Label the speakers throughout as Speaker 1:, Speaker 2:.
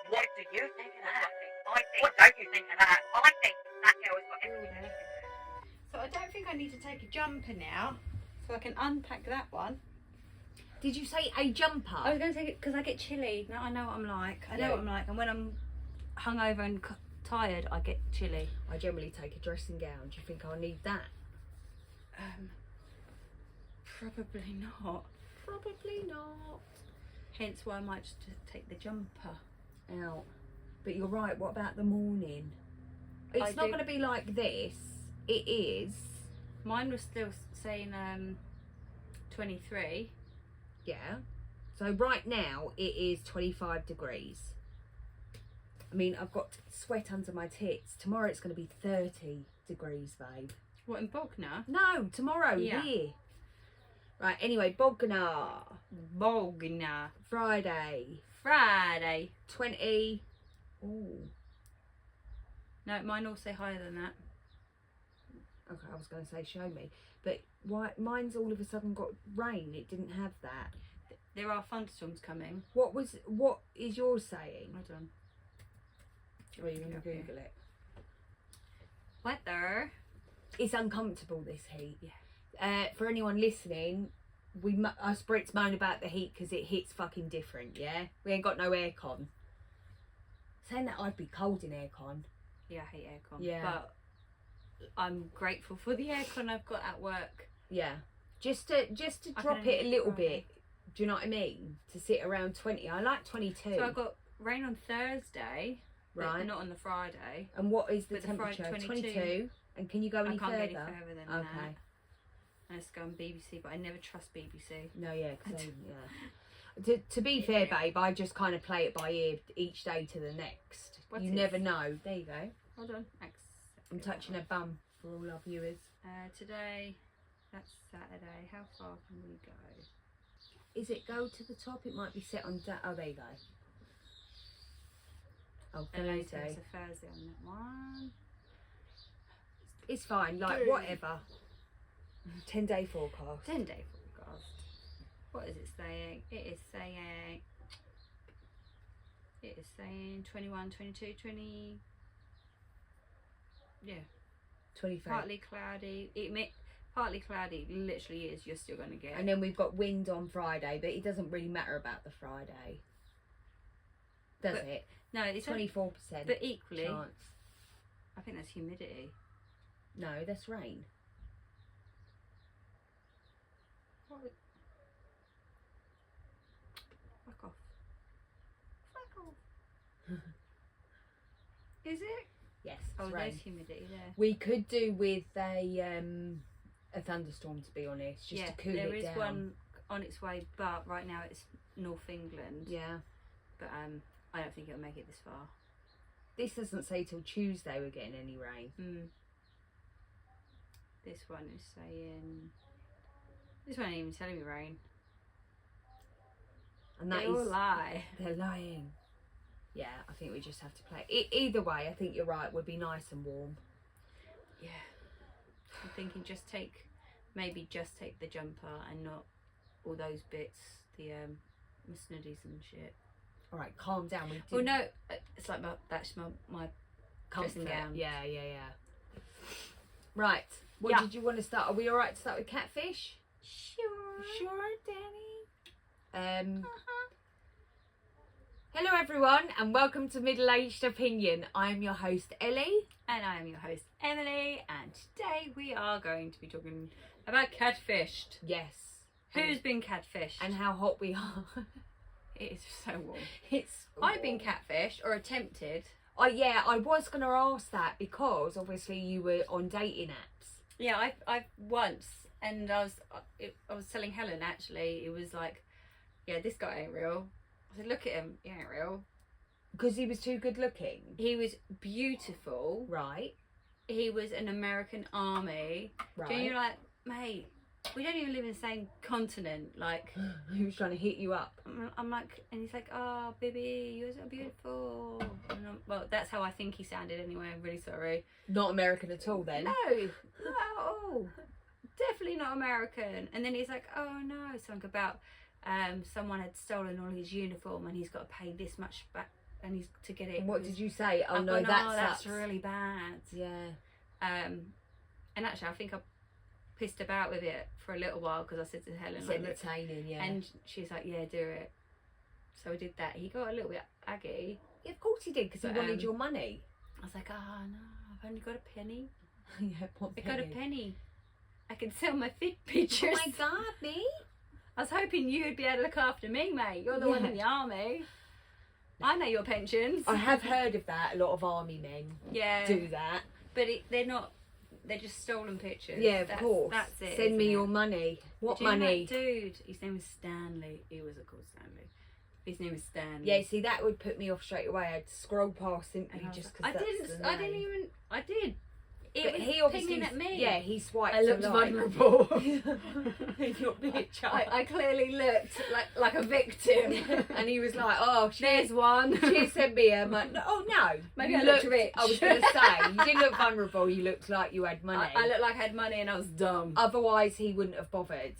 Speaker 1: What do you think of that? What don't you think of that? I think that girl has got everything.
Speaker 2: So I don't think I need to take a jumper now, so I can unpack that one.
Speaker 3: Did you say a jumper?
Speaker 2: I was going to take it because I get chilly. Now I know what I'm like. I know what I'm like, and when I'm hungover and tired, I get chilly.
Speaker 3: I generally take a dressing gown. Do you think I'll need that?
Speaker 2: Probably not.
Speaker 3: Probably not.
Speaker 2: Hence why I might just take the jumper
Speaker 3: out. But you're right, what about the morning? It's not going to be like this. It is.
Speaker 2: Mine was still saying 23.
Speaker 3: Yeah. So right now it is 25 degrees. I mean, I've got sweat under my tits. Tomorrow it's going to be 30 degrees, babe.
Speaker 2: What, in Bognor?
Speaker 3: No, tomorrow, here. Right, anyway, Bognor. Friday.
Speaker 2: 20.
Speaker 3: Ooh.
Speaker 2: No, mine all say higher than that.
Speaker 3: Okay, I was going to say show me. But why mine's all of a sudden got rain? It didn't have that.
Speaker 2: There are thunderstorms coming.
Speaker 3: What is yours saying?
Speaker 2: Hold on.
Speaker 3: Or are you going to Google it?
Speaker 2: Weather.
Speaker 3: It's uncomfortable, this heat.
Speaker 2: Yeah.
Speaker 3: For anyone listening, us Brits moan about the heat because it hits fucking different, yeah? We ain't got no aircon. Saying that, I'd be cold in aircon.
Speaker 2: Yeah, I hate aircon.
Speaker 3: Yeah.
Speaker 2: But I'm grateful for the aircon I've got at work.
Speaker 3: Yeah. Just to drop it a little bit. Do you know what I mean? To sit around 20. I like 22.
Speaker 2: So I got rain on Thursday.
Speaker 3: Right.
Speaker 2: But not on the Friday.
Speaker 3: And what is the
Speaker 2: But
Speaker 3: temperature?
Speaker 2: the Friday,
Speaker 3: 22. And can you go any
Speaker 2: I can't
Speaker 3: further?
Speaker 2: go any further than that.
Speaker 3: Okay.
Speaker 2: And it's go on BBC, but I never trust BBC.
Speaker 3: No, yeah, to be fair, babe, I just kind of play it by ear each day to the next. You never know. There you go.
Speaker 2: Hold on.
Speaker 3: I'm touching a bum for all our viewers.
Speaker 2: Today, that's Saturday. How far can we go?
Speaker 3: Is it go to the top? It might be set on that. Oh, there you go. Oh, Thursday.
Speaker 2: It's a Thursday on that one.
Speaker 3: It's fine, like whatever. 10-day forecast.
Speaker 2: 10-day forecast. What is it saying? It is saying 21, 22, 20. Yeah.
Speaker 3: 23.
Speaker 2: Partly cloudy. Partly cloudy literally is you're still going to get.
Speaker 3: And then we've got wind on Friday, but it doesn't really matter about the Friday. Does it?
Speaker 2: No, it's
Speaker 3: 24%.
Speaker 2: But equally,
Speaker 3: chance.
Speaker 2: I think that's humidity.
Speaker 3: No, that's rain.
Speaker 2: What? Fuck off. Fuck off. Is it?
Speaker 3: Yes,
Speaker 2: Oh,
Speaker 3: it's rain.
Speaker 2: there's humidity there.
Speaker 3: We could do with a thunderstorm, to be honest, just to cool it down.
Speaker 2: There is one on its way, but right now it's North England.
Speaker 3: Yeah.
Speaker 2: But I don't think it'll make it this far.
Speaker 3: This doesn't say till Tuesday we're getting any rain.
Speaker 2: This one is saying. This one ain't even telling me rain.
Speaker 3: And that
Speaker 2: they all lie.
Speaker 3: They're lying. Yeah, I think we just have to play. Either way, I think you're right. Would be nice and warm.
Speaker 2: Yeah. I'm thinking maybe just take the jumper and not all those bits, the snuddies and shit.
Speaker 3: All right, calm down.
Speaker 2: Well, no, it's like that's my dressing gown.
Speaker 3: Yeah. Right. What did you want to start? Are we all right to start with Catfish?
Speaker 2: Sure, Danny.
Speaker 3: Hello everyone and welcome to Middle Aged Opinion. I am your host Ellie.
Speaker 2: And I am your host Emily, and today we are going to be talking about catfished.
Speaker 3: Yes.
Speaker 2: Who's been catfished?
Speaker 3: And how hot we are.
Speaker 2: It is so warm. I've been catfished or attempted.
Speaker 3: Yeah, I was going to ask that because obviously you were on dating apps.
Speaker 2: Yeah, I once, and I was telling Helen actually, it was like, yeah, this guy ain't real. I said, look at him, he ain't real.
Speaker 3: Because he was too good looking?
Speaker 2: He was beautiful.
Speaker 3: Right.
Speaker 2: He was an American Army.
Speaker 3: Right.
Speaker 2: And you're like, mate, we don't even live in the same continent. Like,
Speaker 3: he was trying to hit you up.
Speaker 2: I'm like, and he's like, oh, baby, you're so beautiful. And well, that's how I think he sounded anyway. I'm really sorry.
Speaker 3: Not American at all then?
Speaker 2: No, definitely not American. And then he's like, oh no, something about someone had stolen all his uniform and he's got to pay this much back and he's to get it.
Speaker 3: And what did you say? Oh,
Speaker 2: I've
Speaker 3: no,
Speaker 2: gone,
Speaker 3: that's
Speaker 2: that's really bad.
Speaker 3: Yeah.
Speaker 2: And actually, I think I pissed about with it for a little while because I said to Helen,
Speaker 3: It's
Speaker 2: like,
Speaker 3: entertaining, yeah.
Speaker 2: and she's like, yeah, do it. So I did that. He got a little bit aggy.
Speaker 3: Yeah, of course he did, because he
Speaker 2: But,
Speaker 3: wanted your money.
Speaker 2: I was like, oh no, I've only got a penny.
Speaker 3: Yeah, what
Speaker 2: I got a penny. I can sell my fit pictures.
Speaker 3: Oh my God, me?
Speaker 2: I was hoping you'd be able to look after me, mate. You're the one in the army. I know your pensions.
Speaker 3: I have heard of that. A lot of army men do that.
Speaker 2: But they're not. They're just stolen pictures.
Speaker 3: Yeah, of course.
Speaker 2: That's it.
Speaker 3: Send me
Speaker 2: isn't
Speaker 3: your
Speaker 2: it?
Speaker 3: money. What
Speaker 2: Did you know
Speaker 3: money?
Speaker 2: that dude, his name was Stanley. He wasn't called Stanley. His name was Stanley.
Speaker 3: Yeah, see, that would put me off straight away. I'd scroll past simply
Speaker 2: And I was
Speaker 3: just
Speaker 2: like,
Speaker 3: because
Speaker 2: I didn't even. I did. It
Speaker 3: But
Speaker 2: was
Speaker 3: he obviously,
Speaker 2: pinging at me.
Speaker 3: yeah, he swiped.
Speaker 2: I looked
Speaker 3: a lot.
Speaker 2: vulnerable.
Speaker 3: Your picture.
Speaker 2: I clearly looked like a victim.
Speaker 3: And he was like, "Oh,
Speaker 2: There's one.
Speaker 3: she sent me a money." Oh no,
Speaker 2: Maybe
Speaker 3: you
Speaker 2: I looked rich.
Speaker 3: I was going to say you didn't look vulnerable. You looked like you had money.
Speaker 2: I looked like I had money and I was dumb.
Speaker 3: Otherwise, he wouldn't have bothered.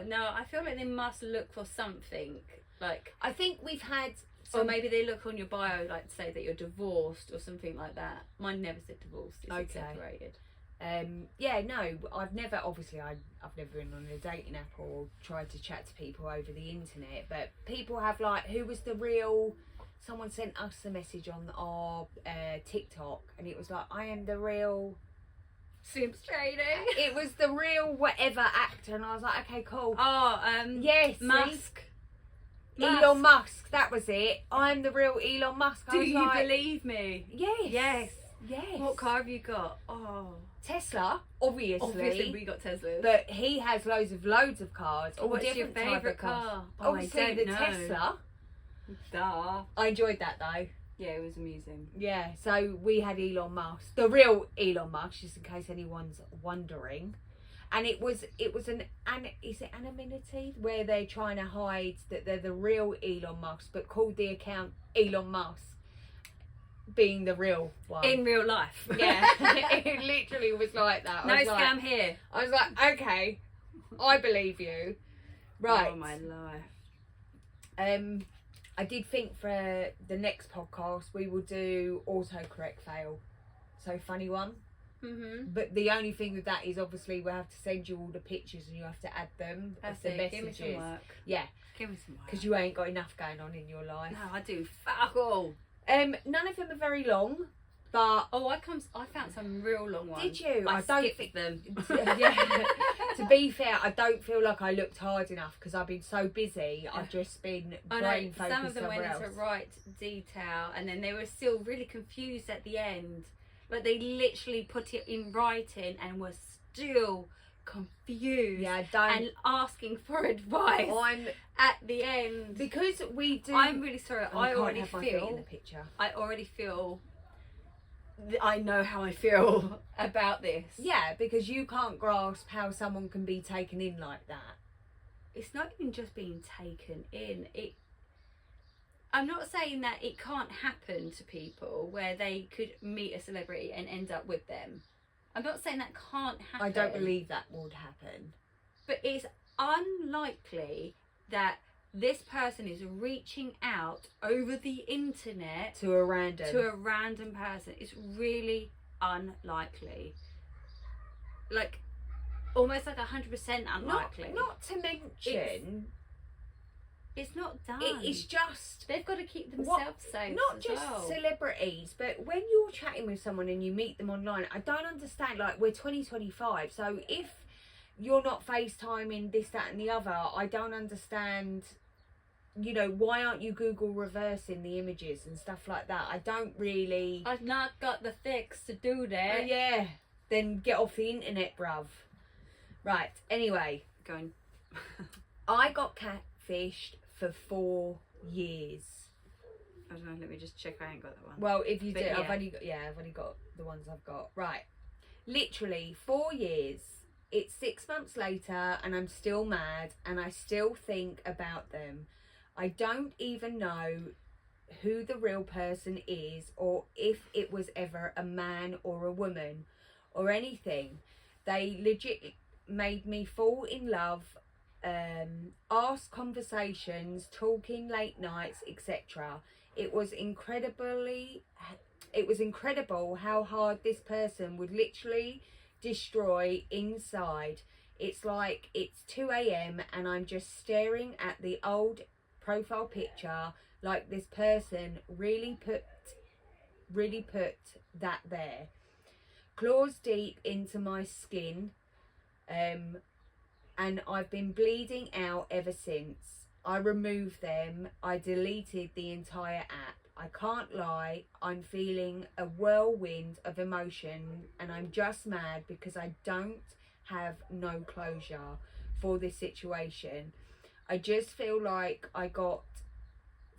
Speaker 2: No, I feel like they must look for something. Like,
Speaker 3: I think we've had.
Speaker 2: or maybe they look on your bio, like to say that you're divorced or something like that. Mine never said divorced. It said separated.
Speaker 3: Yeah, no, I've never been on a dating app or tried to chat to people over the internet, but people have, like, who was the real, someone sent us a message on our TikTok, and it was like, I am the real
Speaker 2: Simps trading.
Speaker 3: it was the real whatever actor, and I was like, okay, cool.
Speaker 2: Oh,
Speaker 3: Yes,
Speaker 2: Musk.
Speaker 3: Elon Musk, that was it. I'm the real Elon Musk. I
Speaker 2: Do
Speaker 3: was
Speaker 2: you
Speaker 3: like,
Speaker 2: believe me?
Speaker 3: Yes.
Speaker 2: What car have you got? Oh,
Speaker 3: Tesla, obviously.
Speaker 2: we got Teslas.
Speaker 3: But he has loads of cars. All
Speaker 2: What's your
Speaker 3: different type
Speaker 2: favourite
Speaker 3: of cars.
Speaker 2: car?
Speaker 3: Obviously,
Speaker 2: I don't
Speaker 3: the
Speaker 2: know.
Speaker 3: Tesla.
Speaker 2: Duh.
Speaker 3: I enjoyed that though.
Speaker 2: Yeah, it was amusing.
Speaker 3: Yeah, so we had Elon Musk, the real Elon Musk, just in case anyone's wondering. And it was an is it anonymity where they're trying to hide that they're the real Elon Musk, but called the account Elon Musk, being the real one
Speaker 2: In real life.
Speaker 3: Yeah, it literally was like that.
Speaker 2: No
Speaker 3: I was
Speaker 2: scam
Speaker 3: like,
Speaker 2: here.
Speaker 3: I was like, okay, I believe you. Right.
Speaker 2: Oh my life.
Speaker 3: I did think for the next podcast we will do autocorrect fail. So funny one. But the only thing with that is obviously we'll have to send you all the pictures and you have to add them.
Speaker 2: That's
Speaker 3: the
Speaker 2: it.
Speaker 3: messages.
Speaker 2: Give me some work.
Speaker 3: Yeah,
Speaker 2: Give me some work.
Speaker 3: because you ain't got enough going on in your life.
Speaker 2: No, I do fuck all.
Speaker 3: None of them are very long, but
Speaker 2: Oh, I found some real long ones.
Speaker 3: did you?
Speaker 2: I
Speaker 3: don't
Speaker 2: skipped
Speaker 3: think
Speaker 2: them.
Speaker 3: yeah. To be fair, I don't feel like I looked hard enough because I've been so busy. I've just been
Speaker 2: I
Speaker 3: brain
Speaker 2: know
Speaker 3: focused
Speaker 2: some of them went
Speaker 3: somewhere
Speaker 2: into
Speaker 3: else.
Speaker 2: right detail, and then they were still really confused at the end. Like they literally put it in writing and were still confused.
Speaker 3: Yeah, I don't.
Speaker 2: And asking for advice
Speaker 3: I'm
Speaker 2: at the end.
Speaker 3: because we do.
Speaker 2: I'm really sorry.
Speaker 3: Oh,
Speaker 2: I
Speaker 3: can't
Speaker 2: already
Speaker 3: have my feet in
Speaker 2: feel.
Speaker 3: the picture.
Speaker 2: I already feel. I know how I feel about this.
Speaker 3: Yeah, because you can't grasp how someone can be taken in like that.
Speaker 2: It's not even just being taken in. I'm not saying that it can't happen to people where they could meet a celebrity and end up with them. I'm not saying that can't happen.
Speaker 3: I don't believe that would happen.
Speaker 2: But it's unlikely that this person is reaching out over the internet
Speaker 3: To a random.
Speaker 2: to a random person. It's really unlikely. Like, almost like 100% unlikely.
Speaker 3: Not to mention,
Speaker 2: It's not done.
Speaker 3: it's just
Speaker 2: They've got to keep themselves safe.
Speaker 3: not
Speaker 2: as
Speaker 3: just
Speaker 2: well.
Speaker 3: celebrities, but when you're chatting with someone and you meet them online, I don't understand. Like, we're 2025, so if you're not FaceTiming this, that, and the other, I don't understand. You know, why aren't you Google reversing the images and stuff like that? I don't really.
Speaker 2: I've not got the fix to do that.
Speaker 3: Yeah, then get off the internet, bruv. Right. Anyway,
Speaker 2: Going.
Speaker 3: I got catfished for 4 years.
Speaker 2: I don't know. Let me just check. I ain't got that one.
Speaker 3: Well, if you
Speaker 2: But
Speaker 3: do,
Speaker 2: yeah.
Speaker 3: I've only got the ones I've got. Right. Literally 4 years. It's 6 months later and I'm still mad and I still think about them. I don't even know who the real person is or if it was ever a man or a woman or anything. They legit made me fall in love, ask conversations, talking late nights, etc. It was incredible how hard this person would literally destroy inside. It's like it's 2 a.m. and I'm just staring at the old profile picture, like this person really put that there. Claws deep into my skin, and I've been bleeding out ever since. I removed them. I deleted the entire app. I can't lie, I'm feeling a whirlwind of emotion, and I'm just mad because I don't have no closure for this situation. I just feel like I got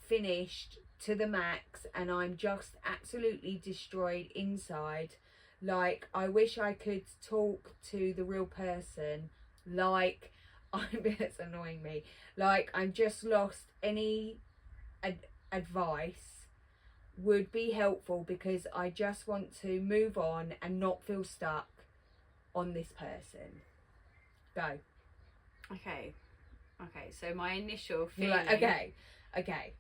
Speaker 3: finished to the max and I'm just absolutely destroyed inside. Like, I wish I could talk to the real person. Like, it's annoying me. Like, I'm just lost. Any advice would be helpful because I just want to move on and not feel stuck on this person. Go.
Speaker 2: Okay, so my initial
Speaker 3: You're
Speaker 2: feeling,
Speaker 3: like, okay.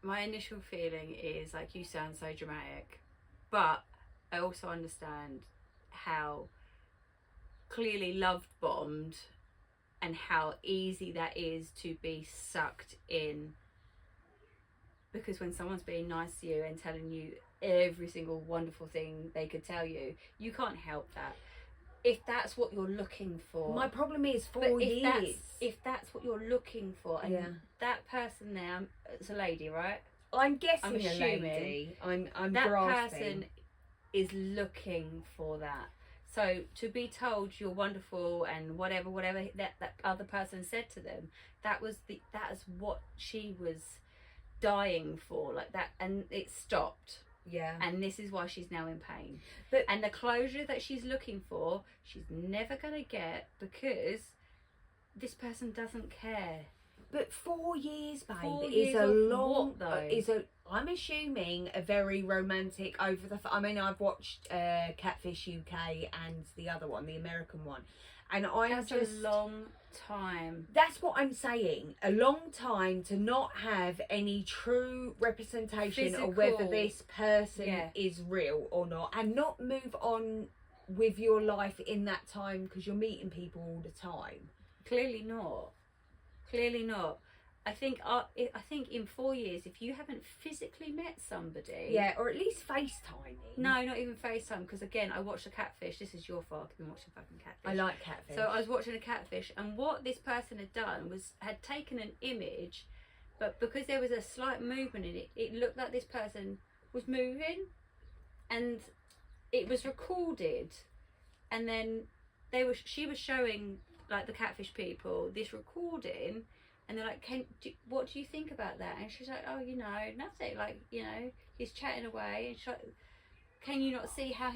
Speaker 2: my initial feeling is like, you sound so dramatic, but I also understand how clearly love bombed and how easy that is to be sucked in, because when someone's being nice to you and telling you every single wonderful thing they could tell you, you can't help that. If that's what you're looking for.
Speaker 3: My problem is
Speaker 2: But
Speaker 3: 4 years.
Speaker 2: if that's what you're looking for, and
Speaker 3: Yeah.
Speaker 2: that person there, it's a lady, right?
Speaker 3: I'm guessing
Speaker 2: I'm
Speaker 3: a
Speaker 2: assuming
Speaker 3: lady. I'm
Speaker 2: that
Speaker 3: grasping.
Speaker 2: person is looking for that. So to be told you're wonderful and whatever that other person said to them, that is what she was dying for, like that, and it stopped.
Speaker 3: Yeah.
Speaker 2: And this is why she's now in pain.
Speaker 3: But
Speaker 2: and the closure that she's looking for, she's never gonna get, because this person doesn't care.
Speaker 3: But 4 years, babe,
Speaker 2: 4
Speaker 3: is
Speaker 2: years
Speaker 3: a
Speaker 2: of
Speaker 3: long.
Speaker 2: what, though?
Speaker 3: I'm assuming a very romantic over the. I mean, I've watched Catfish UK and the other one, the American one, and
Speaker 2: That's a long time.
Speaker 3: That's what I'm saying. A long time to not have any true representation of whether
Speaker 2: Physical.
Speaker 3: this person is real or not, and not move on with your life in that time because you're meeting people all the time.
Speaker 2: Clearly not. I think in 4 years, if you haven't physically met somebody,
Speaker 3: Yeah, or at least FaceTiming.
Speaker 2: no, not even FaceTime, because again, I watched a Catfish. This is your fault. I've been watching fucking Catfish.
Speaker 3: I like Catfish.
Speaker 2: So I was watching a Catfish, and what this person had done had taken an image, but because there was a slight movement in it, it looked like this person was moving, and it was recorded, and then she was showing like the Catfish people this recording, and they're like, what do you think about that? And she's like, oh, nothing, like, he's chatting away, and she's like, can you not see how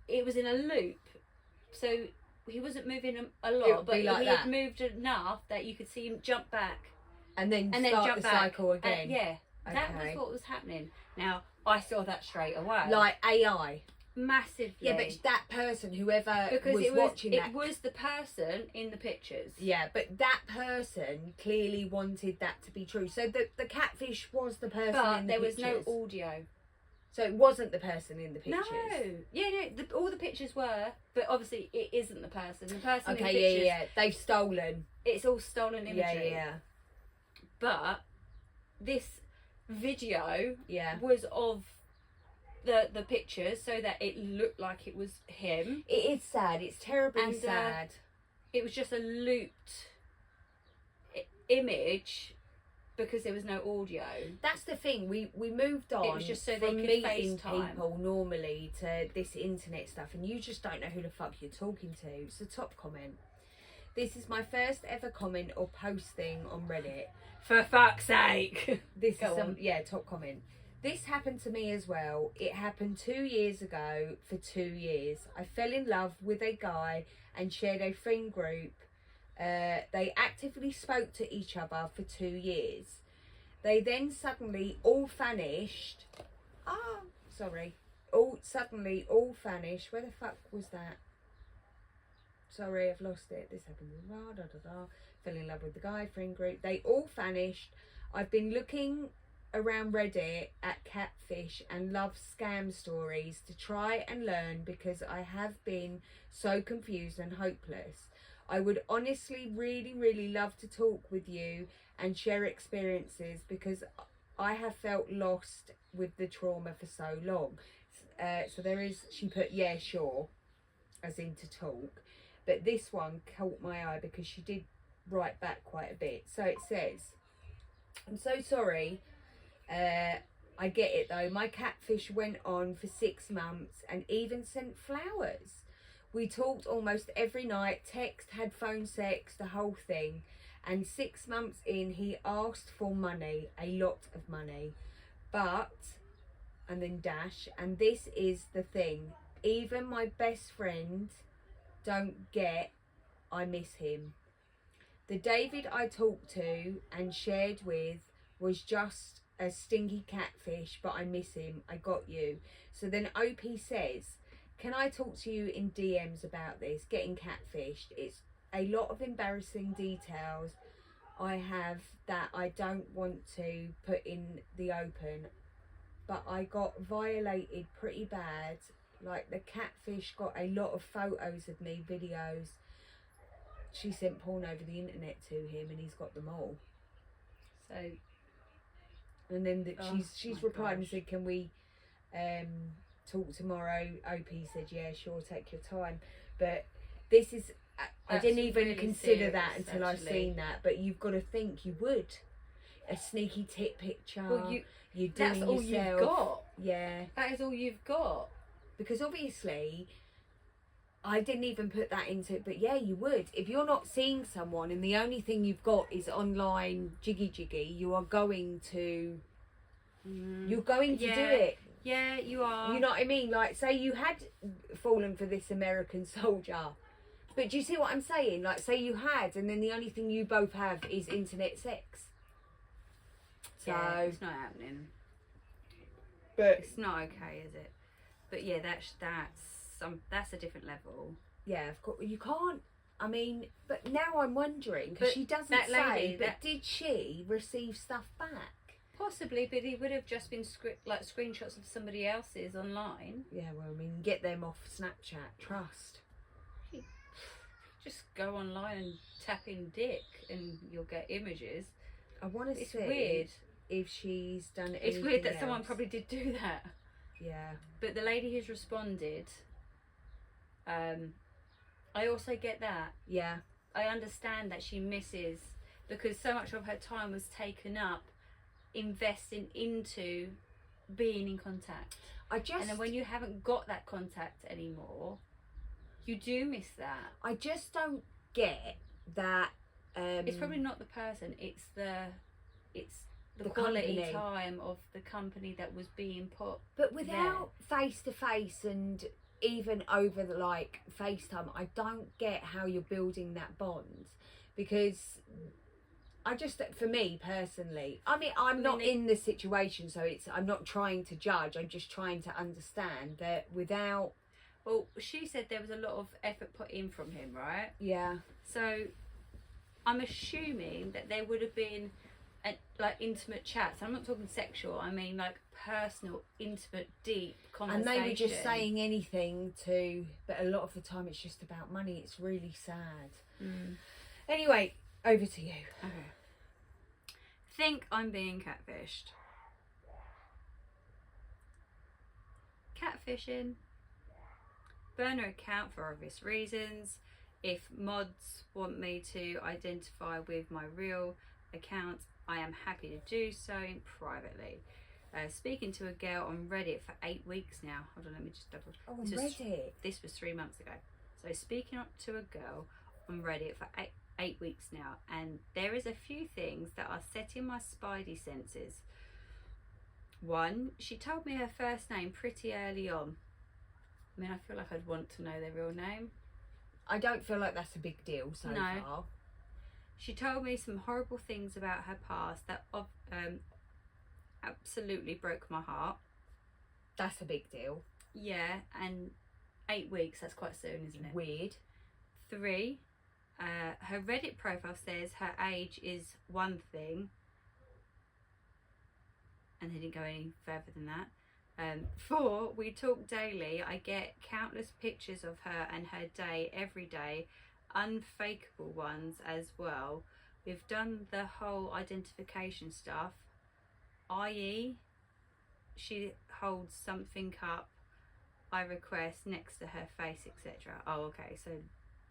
Speaker 2: it was in a loop, so he wasn't moving a lot, but he had moved enough that you could see him jump back
Speaker 3: and then start
Speaker 2: jump
Speaker 3: the
Speaker 2: back.
Speaker 3: cycle again.
Speaker 2: That was what was happening. Now, I saw that straight away.
Speaker 3: Like AI.
Speaker 2: Massively.
Speaker 3: Yeah, but that person, whoever
Speaker 2: because
Speaker 3: was watching that.
Speaker 2: It was the person in the pictures.
Speaker 3: Yeah, but that person clearly wanted that to be true. So the Catfish was the person in the pictures.
Speaker 2: But there was no audio.
Speaker 3: So it wasn't the person in the pictures.
Speaker 2: No. Yeah, no. All the pictures were, but obviously it isn't the person. The person in the
Speaker 3: Okay,
Speaker 2: pictures.
Speaker 3: yeah. They've stolen.
Speaker 2: It's all stolen imagery.
Speaker 3: Yeah.
Speaker 2: But this video
Speaker 3: Yeah.
Speaker 2: was of the pictures, so that it looked like it was him.
Speaker 3: It is sad. It's terribly
Speaker 2: And,
Speaker 3: sad.
Speaker 2: It was just a looped image because there was no audio.
Speaker 3: That's the thing. We moved on.
Speaker 2: It was just so they
Speaker 3: from
Speaker 2: could
Speaker 3: meeting
Speaker 2: FaceTime.
Speaker 3: people normally to this internet stuff, and you just don't know who the fuck you're talking to. It's a top comment. This is my first ever comment or posting on Reddit.
Speaker 2: For fuck's sake.
Speaker 3: This
Speaker 2: Go
Speaker 3: is
Speaker 2: on.
Speaker 3: top comment. This happened to me as well. It happened 2 years ago for 2 years. I fell in love with a guy and shared a friend group. They actively spoke to each other for 2 years. They then suddenly all vanished. Suddenly all vanished. Where the fuck was that? Sorry, I've lost it. This happened. Fell in love with the guy, friend group. They all vanished. I've been looking around Reddit at Catfish and love scam stories to try and learn because I have been so confused and hopeless. I would honestly really, really love to talk with you and share experiences because I have felt lost with the trauma for so long. So there is, she put, yeah, sure, as in to talk. But this one caught my eye because she did write back quite a bit. So it says, I'm so sorry. I get it though. My catfish went on for 6 months and even sent flowers. We talked almost every night, text, had phone sex, the whole thing. And 6 months in, he asked for money, a lot of money. But, and then dash, and this is the thing. Even my best friend don't get I miss him. The David I talked to and shared with was just a stinky catfish, but I miss him. I got you. So then OP says, can I talk to you in DMs about this? Getting catfished. It's a lot of embarrassing details I have that I don't want to put in the open, but I got violated pretty bad. Like the catfish got a lot of photos of me, videos. She sent porn over the internet to him and he's got them all.
Speaker 2: So,
Speaker 3: and then she's replied and
Speaker 2: gosh.
Speaker 3: said, can we talk tomorrow? OP said, yeah, sure, take your time. But this is, I
Speaker 2: That's
Speaker 3: didn't even
Speaker 2: really
Speaker 3: consider that
Speaker 2: serious,
Speaker 3: until
Speaker 2: actually.
Speaker 3: I seen that. But you've got to think you would. A sneaky tit picture.
Speaker 2: Well,
Speaker 3: you're doing
Speaker 2: that's all
Speaker 3: yourself.
Speaker 2: you've got.
Speaker 3: Yeah.
Speaker 2: That is all you've got.
Speaker 3: Because obviously, I didn't even put that into it, but yeah, you would. If you're not seeing someone and the only thing you've got is online jiggy, you are going to, you're going to do it.
Speaker 2: Yeah, you are.
Speaker 3: You know what I mean? Like, say you had fallen for this American soldier, but do you see what I'm saying? Like, say you had, and then the only thing you both have is internet sex. So,
Speaker 2: yeah, it's not happening.
Speaker 3: but
Speaker 2: It's not okay, is it? But yeah, that's a different level.
Speaker 3: yeah, of course you can't. I mean, but now I'm wondering because
Speaker 2: But
Speaker 3: she doesn't
Speaker 2: that lady,
Speaker 3: say. But did she receive stuff back?
Speaker 2: Possibly, but it would have just been screenshots of somebody else's online.
Speaker 3: Yeah, well, I mean, get them off Snapchat. Trust.
Speaker 2: Just go online and tap in dick and you'll get images.
Speaker 3: I want to
Speaker 2: It's
Speaker 3: see
Speaker 2: weird.
Speaker 3: if she's done anything
Speaker 2: It's weird that someone
Speaker 3: else.
Speaker 2: probably did do that.
Speaker 3: Yeah.
Speaker 2: But the lady who's responded, I also get that.
Speaker 3: Yeah.
Speaker 2: I understand that she misses because so much of her time was taken up investing into being in contact. And then when you haven't got that contact anymore, you do miss that.
Speaker 3: I just don't get that.
Speaker 2: It's probably not the person, it's the
Speaker 3: The
Speaker 2: quality
Speaker 3: company.
Speaker 2: time of the company that was being put.
Speaker 3: But without face to face and even over the like FaceTime, I don't get how you're building that bond because I just, for me personally, I mean, I'm not in the situation, so I'm not trying to judge. I'm just trying to understand that without.
Speaker 2: Well, she said there was a lot of effort put in from him, right?
Speaker 3: Yeah.
Speaker 2: So I'm assuming that there would have been like intimate chats. I'm not talking sexual. I mean like personal, intimate, deep conversation.
Speaker 3: And they were just saying anything to, but a lot of the time it's just about money. It's really sad. Anyway, over to you.
Speaker 2: Okay. Think I'm being catfished. Catfishing. Burner account for obvious reasons. If mods want me to identify with my real account, I am happy to do so privately. Speaking to a girl on Reddit for 8 weeks now. Hold on, let me just double.
Speaker 3: Oh, on Reddit.
Speaker 2: This was 3 months ago. So speaking up to a girl on Reddit for eight weeks now, and there is a few things that are setting my spidey senses. One, she told me her first name pretty early on. I mean, I feel like I'd want to know their real name.
Speaker 3: I don't feel like that's a big deal so far.
Speaker 2: She told me some horrible things about her past that absolutely broke my heart.
Speaker 3: That's a big deal.
Speaker 2: Yeah, and 8 weeks, that's quite soon, isn't it?
Speaker 3: Weird.
Speaker 2: 3, her Reddit profile says her age is one thing. and they didn't go any further than that. 4, we talk daily. I get countless pictures of her and her day every day, unfakeable ones as well. We've done the whole identification stuff, i.e. she holds something up I request next to her face, etc. Oh, okay, so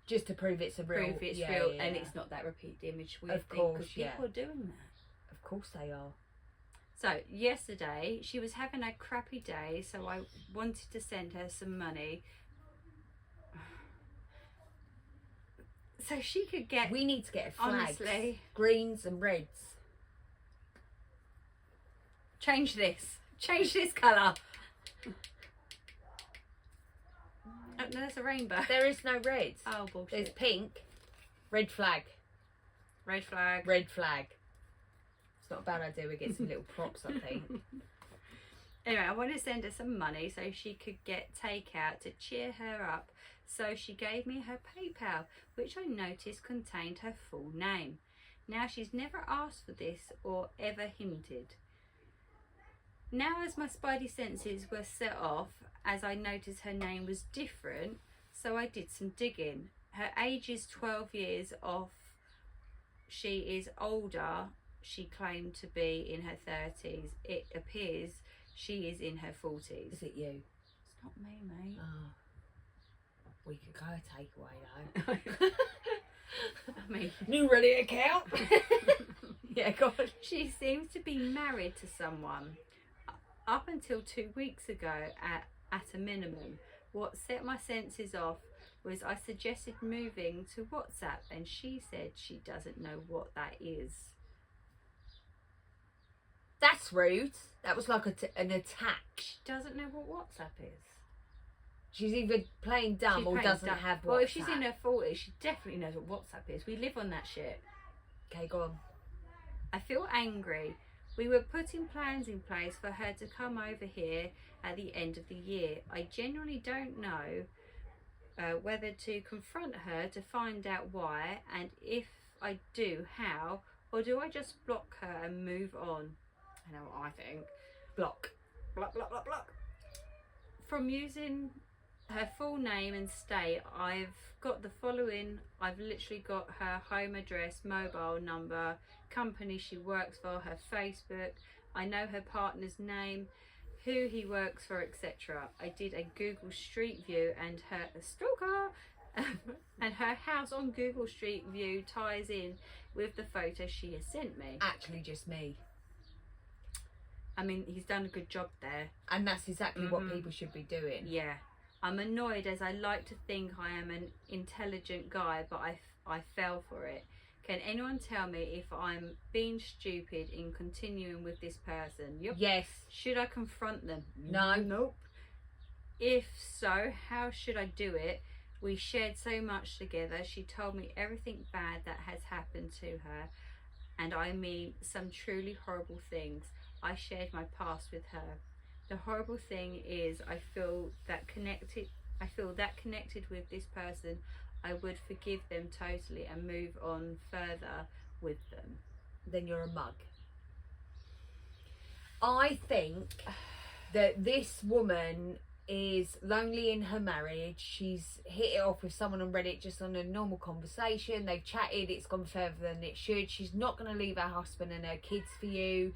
Speaker 3: just to prove it's a real,
Speaker 2: prove it's
Speaker 3: yeah,
Speaker 2: real,
Speaker 3: yeah,
Speaker 2: and
Speaker 3: yeah.
Speaker 2: it's not that repeated image we
Speaker 3: Of
Speaker 2: think,
Speaker 3: course,
Speaker 2: because
Speaker 3: yeah.
Speaker 2: people are doing that.
Speaker 3: Of course they are.
Speaker 2: So yesterday she was having a crappy day, so I wanted to send her some money so she could get,
Speaker 3: We need to get a flag.
Speaker 2: honestly,
Speaker 3: Greens and reds.
Speaker 2: change this colour. Oh, no, there's a rainbow.
Speaker 3: There is no reds.
Speaker 2: Oh,
Speaker 3: There's
Speaker 2: bullshit.
Speaker 3: pink. Red flag.
Speaker 2: Red flag.
Speaker 3: Red flag. It's not a bad idea. We get some little props, I think.
Speaker 2: Anyway, I wanted to send her some money so she could get takeout to cheer her up. So she gave me her PayPal, which I noticed contained her full name. Now, she's never asked for this or ever hinted. Now, as my spidey senses were set off, as I noticed her name was different, so I did some digging. Her age is 12 years off. She is older. She claimed to be in her 30s. It appears she is in her 40s.
Speaker 3: Is it you?
Speaker 2: It's not me, mate.
Speaker 3: Oh. We could go takeaway though.
Speaker 2: I mean,
Speaker 3: New Reddit account. Yeah, go on.
Speaker 2: she seems to be married to someone. Up until 2 weeks ago, at a minimum. What set my senses off was I suggested moving to WhatsApp, and she said she doesn't know what that is.
Speaker 3: That's rude. That was like an attack.
Speaker 2: She doesn't know what WhatsApp is.
Speaker 3: She's either playing dumb
Speaker 2: She's
Speaker 3: or
Speaker 2: playing
Speaker 3: doesn't
Speaker 2: dumb.
Speaker 3: have WhatsApp.
Speaker 2: Well, if she's in her 40s, she definitely knows what WhatsApp is. We live on that shit.
Speaker 3: Okay, go on.
Speaker 2: I feel angry. We were putting plans in place for her to come over here at the end of the year. I genuinely don't know whether to confront her to find out why, and if I do, how, or do I just block her and move on? I know what I think.
Speaker 3: Block.
Speaker 2: Block, block, block, block. From using her full name and state, I've got the following. I've literally got her home address, mobile number, company she works for, her Facebook. I know her partner's name, who he works for, etc. I did a Google Street View, and her stalker and her house on Google Street View ties in with the photo she has sent me.
Speaker 3: Actually, just me.
Speaker 2: I mean, he's done a good job there.
Speaker 3: And that's exactly what people should be doing.
Speaker 2: Yeah. I'm annoyed, as I like to think I am an intelligent guy, but I fell for it. Can anyone tell me if I'm being stupid in continuing with this person? Yep.
Speaker 3: Yes.
Speaker 2: Should I confront them?
Speaker 3: No.
Speaker 2: Nope. If so, how should I do it? We shared so much together. She told me everything bad that has happened to her, and I mean some truly horrible things. I shared my past with her. The horrible thing is I feel that connected with this person, I would forgive them totally and move on further with them.
Speaker 3: Then you're a mug. I think that this woman is lonely in her marriage. She's hit it off with someone on Reddit just on a normal conversation. They've chatted, it's gone further than it should. She's not going to leave her husband and her kids for you.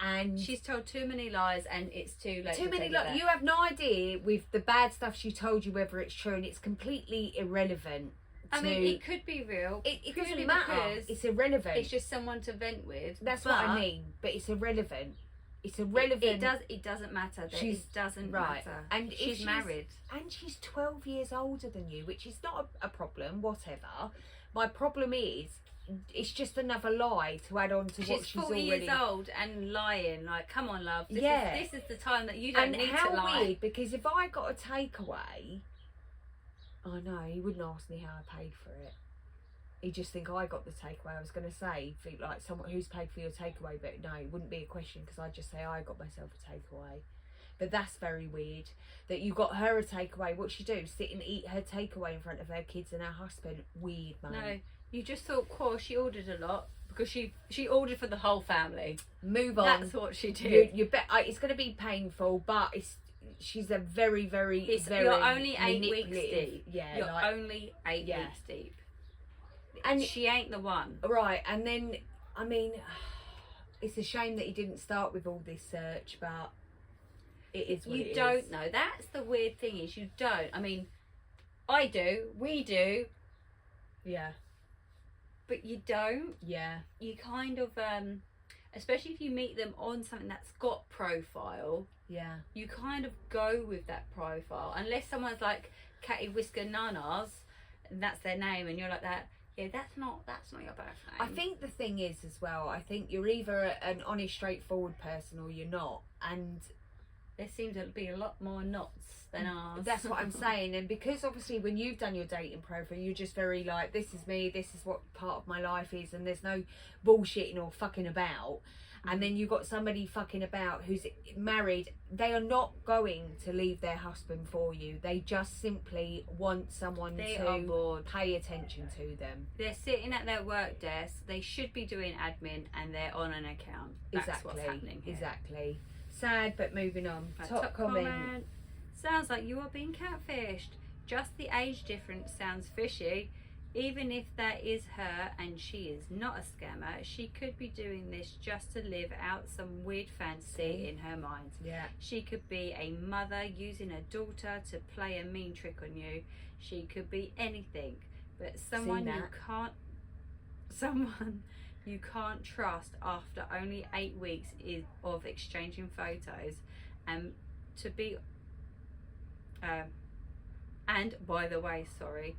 Speaker 3: And
Speaker 2: she's told too many lies, and it's too late.
Speaker 3: Too many lies. You have no idea with the bad stuff she told you whether it's true, and it's completely irrelevant.
Speaker 2: I mean, it could be real.
Speaker 3: It doesn't matter. It's irrelevant.
Speaker 2: It's just someone to vent with.
Speaker 3: That's what I mean. But it's irrelevant. It's irrelevant.
Speaker 2: It doesn't matter. It doesn't
Speaker 3: right.
Speaker 2: matter.
Speaker 3: And
Speaker 2: she's married.
Speaker 3: And she's 12 years older than you, which is not a problem, whatever. My problem is, it's just another lie to add on to what she's
Speaker 2: 40
Speaker 3: already...
Speaker 2: years old and lying. Like, come on, love. This is the time that you don't need to lie.
Speaker 3: And how weird, because if I got a takeaway... I know, he wouldn't ask me how I paid for it. He'd just think I got the takeaway. I was going to say, like, someone who's paid for your takeaway, but no, it wouldn't be a question, because I'd just say I got myself a takeaway. But that's very weird, that you got her a takeaway. What'd she do? Sit and eat her takeaway in front of her kids and her husband? Weird, mate.
Speaker 2: No. You just thought, cool, she ordered a lot. because she ordered for the whole family.
Speaker 3: Move on.
Speaker 2: That's what she did.
Speaker 3: You bet. It's going to be painful, but she's a very, very, very.
Speaker 2: You're only 8 weeks
Speaker 3: manipulative-
Speaker 2: deep.
Speaker 3: Yeah,
Speaker 2: You're
Speaker 3: like,
Speaker 2: only 8
Speaker 3: yeah.
Speaker 2: weeks deep.
Speaker 3: And
Speaker 2: she ain't the one.
Speaker 3: right. And then, I mean, it's a shame that he didn't start with all this search, but it is what it is.
Speaker 2: You don't know. That's the weird thing, is you don't. I mean, I do. We do.
Speaker 3: Yeah.
Speaker 2: But you don't.
Speaker 3: Yeah.
Speaker 2: You kind of, especially if you meet them on something that's got profile,
Speaker 3: Yeah.
Speaker 2: you kind of go with that profile. Unless someone's like Catty Whisker Nanas, and that's their name, and you're like that. Yeah, that's not your birth name.
Speaker 3: I think the thing is as well, I think you're either an honest, straightforward person or you're not. And
Speaker 2: there seem to be a lot more knots than ours.
Speaker 3: that's what I'm saying. And because obviously when you've done your dating profile, you're just very like, this is me, this is what part of my life is, and there's no bullshitting or fucking about. And then you've got somebody fucking about who's married. They are not going to leave their husband for you. They just simply want someone
Speaker 2: are bored.
Speaker 3: pay attention to them.
Speaker 2: They're sitting at their work desk. They should be doing admin, and they're on an account. That's what's happening here.
Speaker 3: Exactly. Sad, but moving on.
Speaker 2: My
Speaker 3: Top comment.
Speaker 2: Sounds like you are being catfished. Just the age difference sounds fishy. Even if that is her and she is not a scammer, she could be doing this just to live out some weird fantasy in her mind.
Speaker 3: Yeah.
Speaker 2: She could be a mother using her daughter to play a mean trick on you. She could be anything, but someone you can't trust after only 8 weeks of exchanging photos, and and by the way, sorry,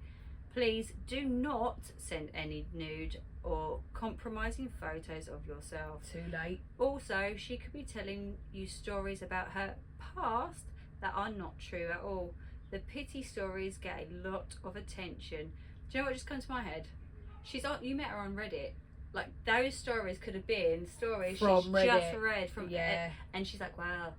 Speaker 2: please do not send any nude or compromising photos of yourself.
Speaker 3: Too late.
Speaker 2: Also, she could be telling you stories about her past that are not true at all. The pity stories get a lot of attention. Do you know what just comes to my head? You met her on Reddit. Like, those stories could have been stories
Speaker 3: from
Speaker 2: she's
Speaker 3: Reddit.
Speaker 2: just read from
Speaker 3: Yeah.
Speaker 2: and she's like, wow,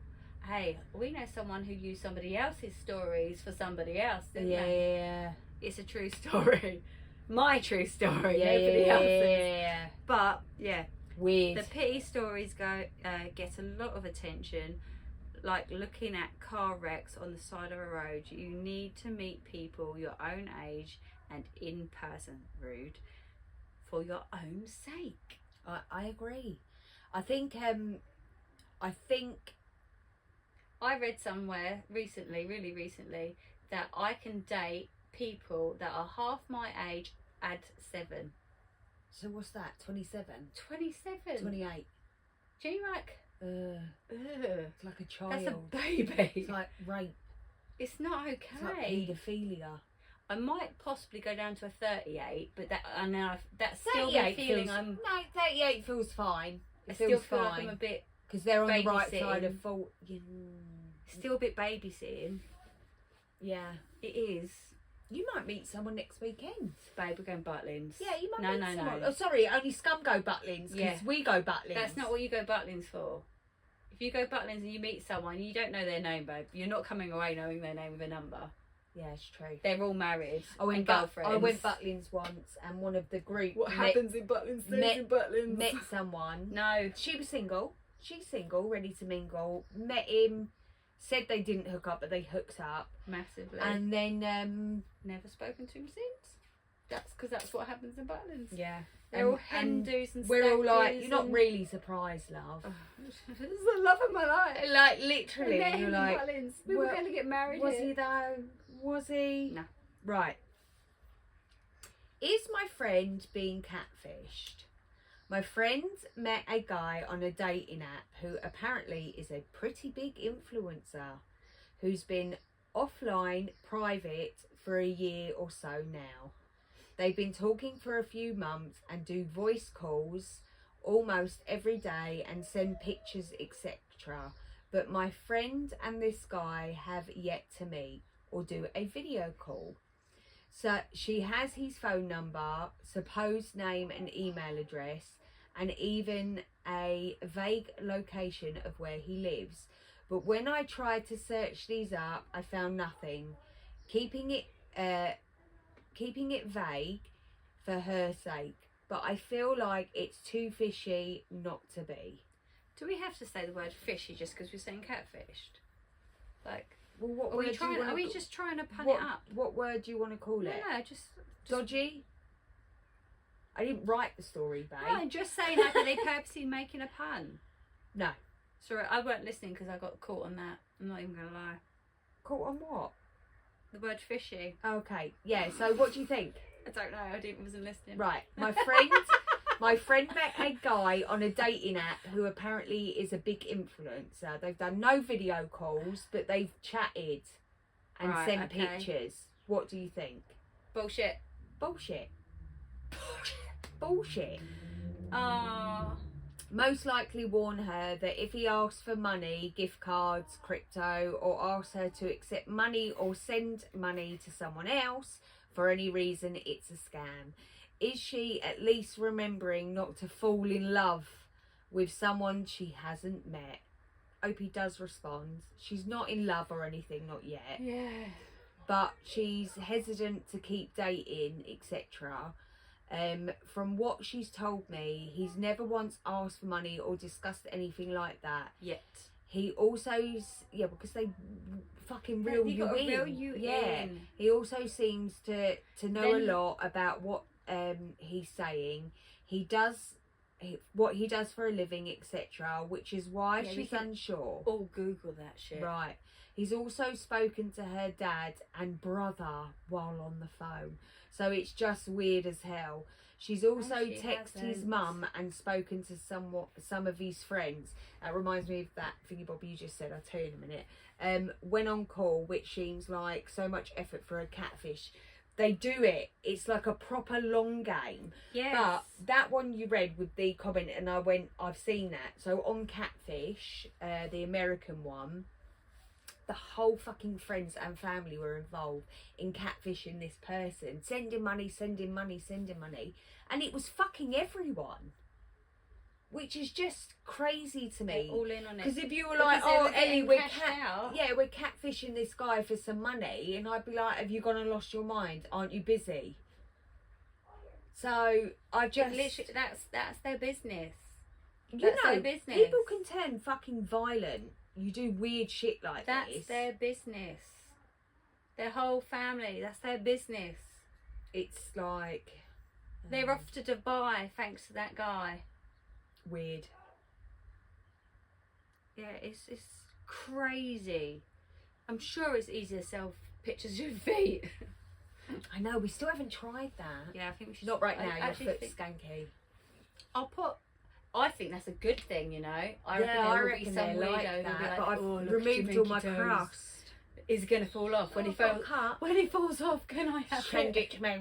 Speaker 2: hey, we know someone who used somebody else's stories for somebody else, didn't they?
Speaker 3: Yeah.
Speaker 2: It's a true story. My true story.
Speaker 3: Yeah,
Speaker 2: Nobody else's.
Speaker 3: yeah.
Speaker 2: But yeah,
Speaker 3: Weird.
Speaker 2: the pity stories get a lot of attention. Like looking at car wrecks on the side of a road. You need to meet people your own age and in person. Rude. For your own sake.
Speaker 3: I agree. I think
Speaker 2: I read somewhere recently, really recently, that I can date people that are half my age, add 7.
Speaker 3: so. What's that? 27,
Speaker 2: 27.
Speaker 3: 28.
Speaker 2: Do you like?
Speaker 3: It's like a child.
Speaker 2: That's a baby.
Speaker 3: It's like rape.
Speaker 2: It's not okay.
Speaker 3: It's like paedophilia.
Speaker 2: I might possibly go down to a 38, but that's still the
Speaker 3: 38
Speaker 2: feeling
Speaker 3: feels, no, 38 feels fine.
Speaker 2: I
Speaker 3: It
Speaker 2: still
Speaker 3: feels
Speaker 2: feel like
Speaker 3: fine
Speaker 2: I'm a bit,
Speaker 3: because they're on the right
Speaker 2: babysitting.
Speaker 3: side of fault.
Speaker 2: still a bit babysitting.
Speaker 3: Yeah.
Speaker 2: It is.
Speaker 3: You might meet someone next weekend.
Speaker 2: Babe, we're going Butlins.
Speaker 3: Yeah, you might meet someone.
Speaker 2: No.
Speaker 3: Oh, sorry, only scum go Butlins because
Speaker 2: Yeah.
Speaker 3: we go Butlins.
Speaker 2: That's not what you go Butlins for. If you go Butlins and you meet someone, you don't know their name, babe. You're not coming away knowing their name with a number.
Speaker 3: Yeah, it's true.
Speaker 2: They're all married.
Speaker 3: I went Butlins once, and one of the group
Speaker 2: in Butlins stays in Butlins.
Speaker 3: met someone.
Speaker 2: No.
Speaker 3: She was single. She's single, ready to mingle. Met him. Said they didn't hook up, but they hooked up.
Speaker 2: Massively.
Speaker 3: And then
Speaker 2: never spoken to him since. That's because that's what happens in Butlins.
Speaker 3: yeah,
Speaker 2: They're all Hindus and
Speaker 3: we're all like,
Speaker 2: stag
Speaker 3: you're not
Speaker 2: do's
Speaker 3: really surprised, love.
Speaker 2: This is the love of my life.
Speaker 3: Like
Speaker 2: I
Speaker 3: literally,
Speaker 2: met
Speaker 3: you're
Speaker 2: him
Speaker 3: like,
Speaker 2: in Butlins. We were
Speaker 3: well,
Speaker 2: going to get married
Speaker 3: was
Speaker 2: here.
Speaker 3: he though? Was he?
Speaker 2: No.
Speaker 3: Right. Is my friend being catfished? My friend met a guy on a dating app who apparently is a pretty big influencer who's been offline private for a year or so now. They've been talking for a few months and do voice calls almost every day and send pictures, etc. But my friend and this guy have yet to meet or do a video call. So she has his phone number, supposed name and email address, and even a vague location of where he lives. But when I tried to search these up, I found nothing. Keeping it vague for her sake. but I feel like it's too fishy not to be.
Speaker 2: Do we have to say the word fishy just because we're saying catfished? Like,
Speaker 3: Well, what
Speaker 2: are
Speaker 3: word
Speaker 2: we
Speaker 3: do you
Speaker 2: trying?
Speaker 3: wanna
Speaker 2: Are we
Speaker 3: ca-
Speaker 2: just trying to pun
Speaker 3: what,
Speaker 2: it up?
Speaker 3: What word do you want to call it?
Speaker 2: No, just
Speaker 3: Dodgy? I didn't write the story, babe.
Speaker 2: No, I'm just saying, like, are they purposely making a pun?
Speaker 3: No.
Speaker 2: Sorry, I weren't listening because I got caught on that. I'm not even gonna lie.
Speaker 3: Caught on what?
Speaker 2: The word fishy.
Speaker 3: Okay, yeah, so what do you think?
Speaker 2: I don't know. Wasn't listening.
Speaker 3: Right, my friend met a guy on a dating app who apparently is a big influencer. They've done no video calls, but they've chatted and
Speaker 2: Right,
Speaker 3: sent
Speaker 2: okay.
Speaker 3: pictures. What do you think?
Speaker 2: Bullshit.
Speaker 3: Bullshit. Bullshit.
Speaker 2: Oh.
Speaker 3: Most likely warn her that if he asks for money, gift cards, crypto, or asks her to accept money or send money to someone else for any reason, it's a scam. Is she at least remembering not to fall in love with someone she hasn't met? Opie does respond. She's not in love or anything, not yet.
Speaker 2: Yeah.
Speaker 3: But she's hesitant to keep dating, etc. From what she's told me, he's never once asked for money or discussed anything like that.
Speaker 2: Yet.
Speaker 3: He also, because they fucking reel you in.
Speaker 2: Reel you in.
Speaker 3: He also seems to know
Speaker 2: Then-
Speaker 3: a lot about what he's saying. What he does for a living, etc. Which is why
Speaker 2: Yeah, we
Speaker 3: she's
Speaker 2: can
Speaker 3: unsure.
Speaker 2: all Google that shit.
Speaker 3: Right. He's also spoken to her dad and brother while on the phone. So it's just weird as hell. She's also
Speaker 2: she
Speaker 3: texted his
Speaker 2: hasn't.
Speaker 3: mum and spoken to some of his friends. That reminds me of that thingy Bobby you just said. I'll tell you in a minute. When on call, which seems like so much effort for a catfish. They do it. It's like a proper long game.
Speaker 2: Yes.
Speaker 3: But that one you read with the comment, and I went, I've seen that. So on Catfish, the American one, the whole fucking friends and family were involved in catfishing this person, sending money, and it was fucking everyone, which is just crazy to
Speaker 2: They're
Speaker 3: me.
Speaker 2: all in on it.
Speaker 3: Because if you were like,
Speaker 2: Because they
Speaker 3: oh
Speaker 2: were
Speaker 3: Ellie,
Speaker 2: getting
Speaker 3: we're
Speaker 2: cashed out.
Speaker 3: we're catfishing this guy for some money, and I'd be like, have you gone and lost your mind? Aren't you busy? So I just
Speaker 2: Literally, that's their business.
Speaker 3: you
Speaker 2: That's
Speaker 3: know,
Speaker 2: their business.
Speaker 3: people can turn fucking violent. You do weird shit like
Speaker 2: That's
Speaker 3: this.
Speaker 2: their business. Their whole family. That's their business.
Speaker 3: It's like
Speaker 2: They're off to Dubai thanks to that guy.
Speaker 3: weird.
Speaker 2: Yeah, it's crazy. I'm sure it's easier to sell pictures of your feet.
Speaker 3: I know, we still haven't tried that.
Speaker 2: Yeah, I think we should.
Speaker 3: Not right
Speaker 2: I
Speaker 3: now, your
Speaker 2: actually
Speaker 3: foot's
Speaker 2: think-
Speaker 3: skanky.
Speaker 2: I think that's a good thing, you know. I
Speaker 3: I
Speaker 2: reckon
Speaker 3: reckon
Speaker 2: there will be
Speaker 3: they
Speaker 2: some
Speaker 3: like
Speaker 2: weirdo who'll
Speaker 3: that,
Speaker 2: be like,
Speaker 3: but I've
Speaker 2: "Oh, look at
Speaker 3: removed
Speaker 2: your
Speaker 3: all my
Speaker 2: minky toes.
Speaker 3: crust.
Speaker 2: Is gonna fall off when he
Speaker 3: I've got a
Speaker 2: falls.
Speaker 3: cut.
Speaker 2: When he falls off, can I have
Speaker 3: Send
Speaker 2: it?
Speaker 3: it to me.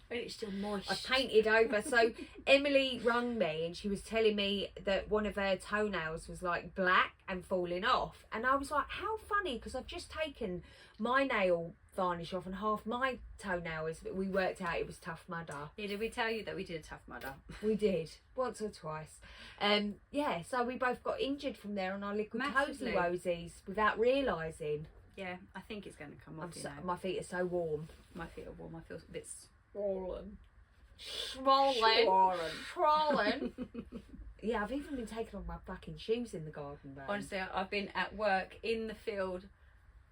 Speaker 2: When it's still moist.
Speaker 3: I painted over. So Emily rung me and she was telling me that one of her toenails was like black and falling off. And I was like, how funny, because I've just taken my nail varnish off and half my toenails, but we worked out it was Tough Mudder.
Speaker 2: Yeah, did we tell you that we did a Tough Mudder?
Speaker 3: We did, once or twice. Yeah, so we both got injured from there on our liquid
Speaker 2: Massively.
Speaker 3: toesy woesies without realising.
Speaker 2: Yeah, I think it's going to come off, you know.
Speaker 3: My feet are so warm.
Speaker 2: My feet are warm. I feel a bit swollen.
Speaker 3: Swollen. Yeah, I've even been taking off my fucking shoes in the garden, though.
Speaker 2: Honestly, I've been at work in the field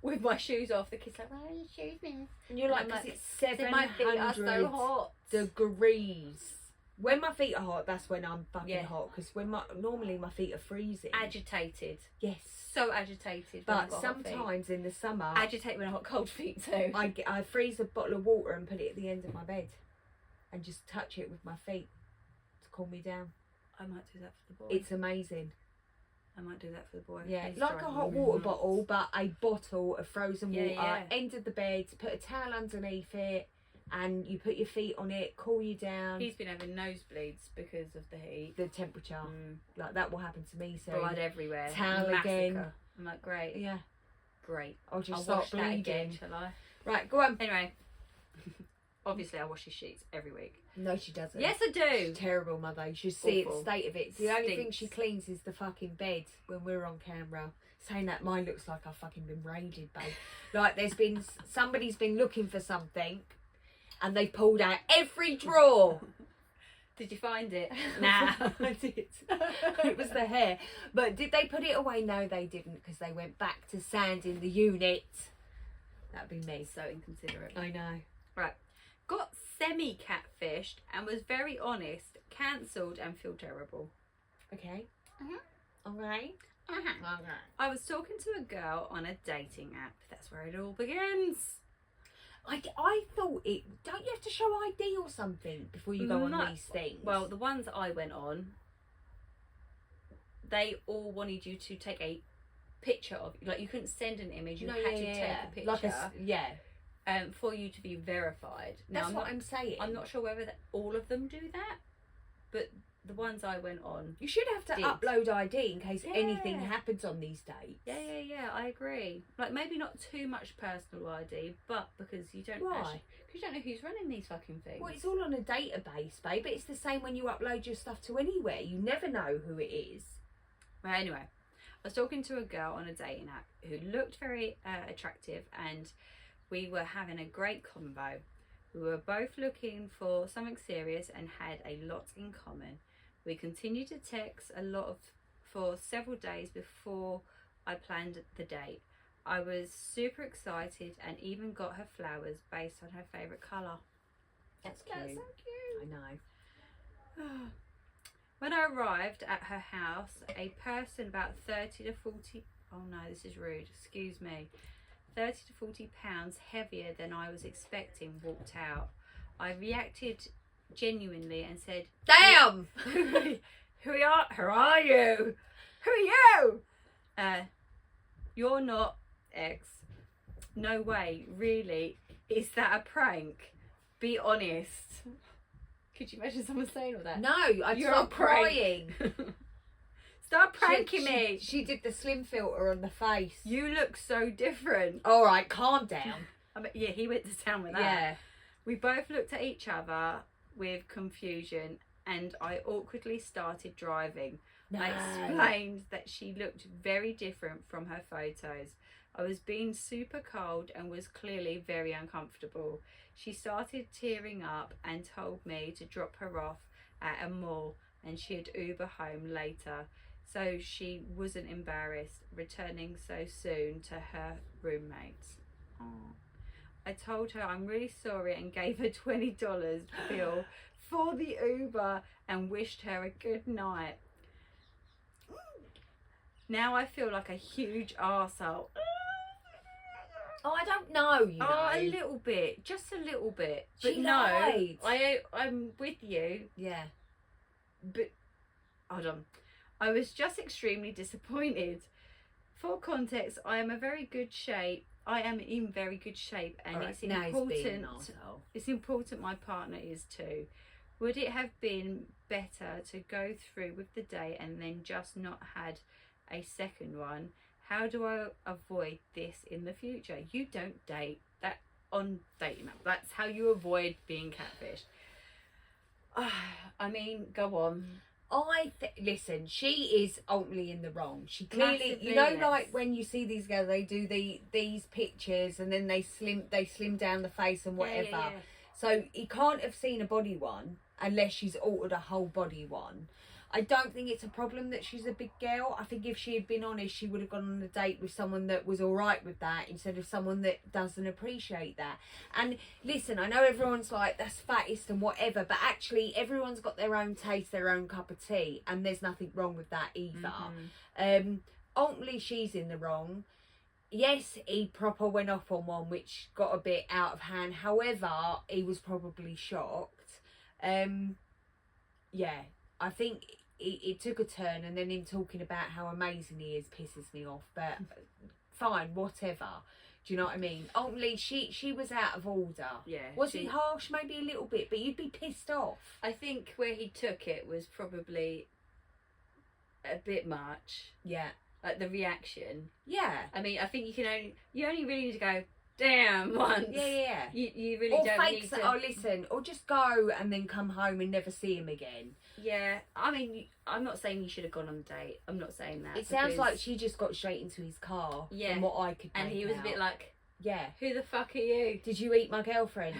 Speaker 2: with my shoes off. The kids like, where are your shoes, miss?
Speaker 3: And you're like,
Speaker 2: I'm
Speaker 3: because
Speaker 2: like,
Speaker 3: it's
Speaker 2: "See, my feet are
Speaker 3: 700
Speaker 2: so hot.
Speaker 3: degrees. When my feet are hot, that's when I'm fucking
Speaker 2: Yeah.
Speaker 3: hot. Because normally my feet are freezing.
Speaker 2: Agitated.
Speaker 3: Yes.
Speaker 2: So agitated. when I've
Speaker 3: But
Speaker 2: got hot feet.
Speaker 3: sometimes in the summer,
Speaker 2: Agitate when I've got cold feet too.
Speaker 3: I freeze a bottle of water and put it at the end of my bed, and just touch it with my feet to cool me down.
Speaker 2: I might do that for the boy.
Speaker 3: It's amazing.
Speaker 2: I might do that for the boy.
Speaker 3: Yeah,
Speaker 2: He's
Speaker 3: like a
Speaker 2: driving
Speaker 3: hot
Speaker 2: me
Speaker 3: water
Speaker 2: nuts.
Speaker 3: bottle, but a bottle of frozen
Speaker 2: Yeah,
Speaker 3: water.
Speaker 2: yeah.
Speaker 3: End of the bed, put a towel underneath it, and you put your feet on it, cool you down.
Speaker 2: He's been having nosebleeds because of the heat.
Speaker 3: The temperature, like that will happen to me soon.
Speaker 2: Blood everywhere.
Speaker 3: Towel
Speaker 2: Massacre.
Speaker 3: again.
Speaker 2: I'm like, great.
Speaker 3: Yeah,
Speaker 2: Great.
Speaker 3: I'll just
Speaker 2: I'll
Speaker 3: start
Speaker 2: wash that again,
Speaker 3: bleeding.
Speaker 2: shall I?
Speaker 3: Right, go on.
Speaker 2: Anyway. Obviously, I wash his sheets every week.
Speaker 3: No, she doesn't.
Speaker 2: Yes, I do.
Speaker 3: She's terrible, mother. You should see
Speaker 2: Awful.
Speaker 3: the state of it. The only thing
Speaker 2: Stinks.
Speaker 3: she cleans is the fucking bed when we're on camera. Saying that, mine looks like I've fucking been raided, babe. Like somebody's been looking for something, and they pulled out every drawer.
Speaker 2: Did you find it? Nah.
Speaker 3: I did. It was the hair. But did they put it away? No, they didn't, because they went back to sanding the unit. That'd be me.
Speaker 2: So inconsiderate.
Speaker 3: I know.
Speaker 2: Right. Got semi-catfished and was very honest, cancelled and feel terrible.
Speaker 3: Okay.
Speaker 2: Uh-huh.
Speaker 3: Okay.
Speaker 2: Uh-huh. Okay. I was talking to a girl on a dating app. That's where it all begins.
Speaker 3: I thought it... Don't you have to show ID or something before you go on these things?
Speaker 2: Well, the ones I went on, they all wanted you to take a picture of... Like, you couldn't send an image. You had to take a picture.
Speaker 3: Like
Speaker 2: for you to be verified. Now,
Speaker 3: That's what I'm saying.
Speaker 2: I'm not sure whether all of them do that, but the ones I went on...
Speaker 3: You should have to upload ID in case anything happens on these dates.
Speaker 2: Yeah, I agree. Like, maybe not too much personal ID, but because you don't
Speaker 3: Why?
Speaker 2: Because you don't know who's running these fucking things.
Speaker 3: Well, it's all on a database, babe. But it's the same when you upload your stuff to anywhere. You never know who it is.
Speaker 2: Well, anyway, I was talking to a girl on a dating app who looked very attractive, and we were having a great convo. We were both looking for something serious and had a lot in common. We continued to text for several days before I planned the date. I was super excited and even got her flowers based on her favourite colour.
Speaker 3: That's cute.
Speaker 2: That's so cute.
Speaker 3: I know.
Speaker 2: When I arrived at her house, a person about 30 to 40... Oh no, this is rude. Excuse me. 30 to 40 pounds heavier than I was expecting walked out. I reacted genuinely and said,
Speaker 3: Damn!
Speaker 2: Who are you? Who are you? You're not X. No way, really. Is that a prank? Be honest. Could you imagine someone saying all that?
Speaker 3: No, I'd
Speaker 2: You're
Speaker 3: start
Speaker 2: a prank.
Speaker 3: crying.
Speaker 2: Stop pranking me.
Speaker 3: She did the slim filter on the face.
Speaker 2: You look so different.
Speaker 3: All right, calm down.
Speaker 2: I mean, yeah, he went to town with that.
Speaker 3: Yeah.
Speaker 2: We both looked at each other with confusion and I awkwardly started driving.
Speaker 3: No.
Speaker 2: I explained that she looked very different from her photos. I was being super cold and was clearly very uncomfortable. She started tearing up and told me to drop her off at a mall and she'd Uber home later, so she wasn't embarrassed returning so soon to her roommates. Oh. I told her I'm really sorry and gave her $20 bill for the Uber and wished her a good night. Now I feel like a huge arsehole.
Speaker 3: Oh, I don't know, you know.
Speaker 2: Oh, a little bit. Just a little bit. But
Speaker 3: She
Speaker 2: no,
Speaker 3: lied.
Speaker 2: I'm with you.
Speaker 3: Yeah.
Speaker 2: But, hold on. I was just extremely disappointed. For context, I am in very good shape, and
Speaker 3: Right,
Speaker 2: it's
Speaker 3: now he's being an
Speaker 2: important.
Speaker 3: arsehole.
Speaker 2: It's important my partner is too. Would it have been better to go through with the date and then just not had a second one? How do I avoid this in the future? You don't date that on dating app. That's how you avoid being catfished. I mean, go on.
Speaker 3: Listen, she is ultimately in the wrong. She clearly,
Speaker 2: Massively,
Speaker 3: you know,
Speaker 2: yes.
Speaker 3: like when you see these girls, they do these pictures and then they slim down the face and whatever.
Speaker 2: Yeah.
Speaker 3: So he can't have seen a body one unless she's altered a whole body one. I don't think it's a problem that she's a big girl. I think if she had been honest, she would have gone on a date with someone that was all right with that instead of someone that doesn't appreciate that. And listen, I know everyone's like, that's fattest and whatever, but actually everyone's got their own taste, their own cup of tea, and there's nothing wrong with that either. Ultimately, she's in the wrong. Yes, he proper went off on one, which got a bit out of hand. However, he was probably shocked. Yeah, I think it took a turn, and then him talking about how amazing he is pisses me off, but fine, whatever. Do you know what I mean? Ultimately, she was out of order.
Speaker 2: Yeah.
Speaker 3: Was he harsh? Maybe a little bit, but you'd be pissed off.
Speaker 2: I think where he took it was probably a bit much.
Speaker 3: Yeah.
Speaker 2: Like the reaction.
Speaker 3: Yeah.
Speaker 2: I mean, I think you only really need to go, damn, once.
Speaker 3: Yeah.
Speaker 2: You really
Speaker 3: Or
Speaker 2: don't
Speaker 3: fake
Speaker 2: need
Speaker 3: that,
Speaker 2: to.
Speaker 3: oh, listen, or just go and then come home and never see him again.
Speaker 2: Yeah, I mean, I'm not saying you should have gone on a date. I'm not saying that.
Speaker 3: It sounds like she just got straight into his car.
Speaker 2: Yeah.
Speaker 3: From what I could make
Speaker 2: and he was
Speaker 3: out.
Speaker 2: a bit like,
Speaker 3: yeah.
Speaker 2: who the fuck are you?
Speaker 3: Did you eat my girlfriends?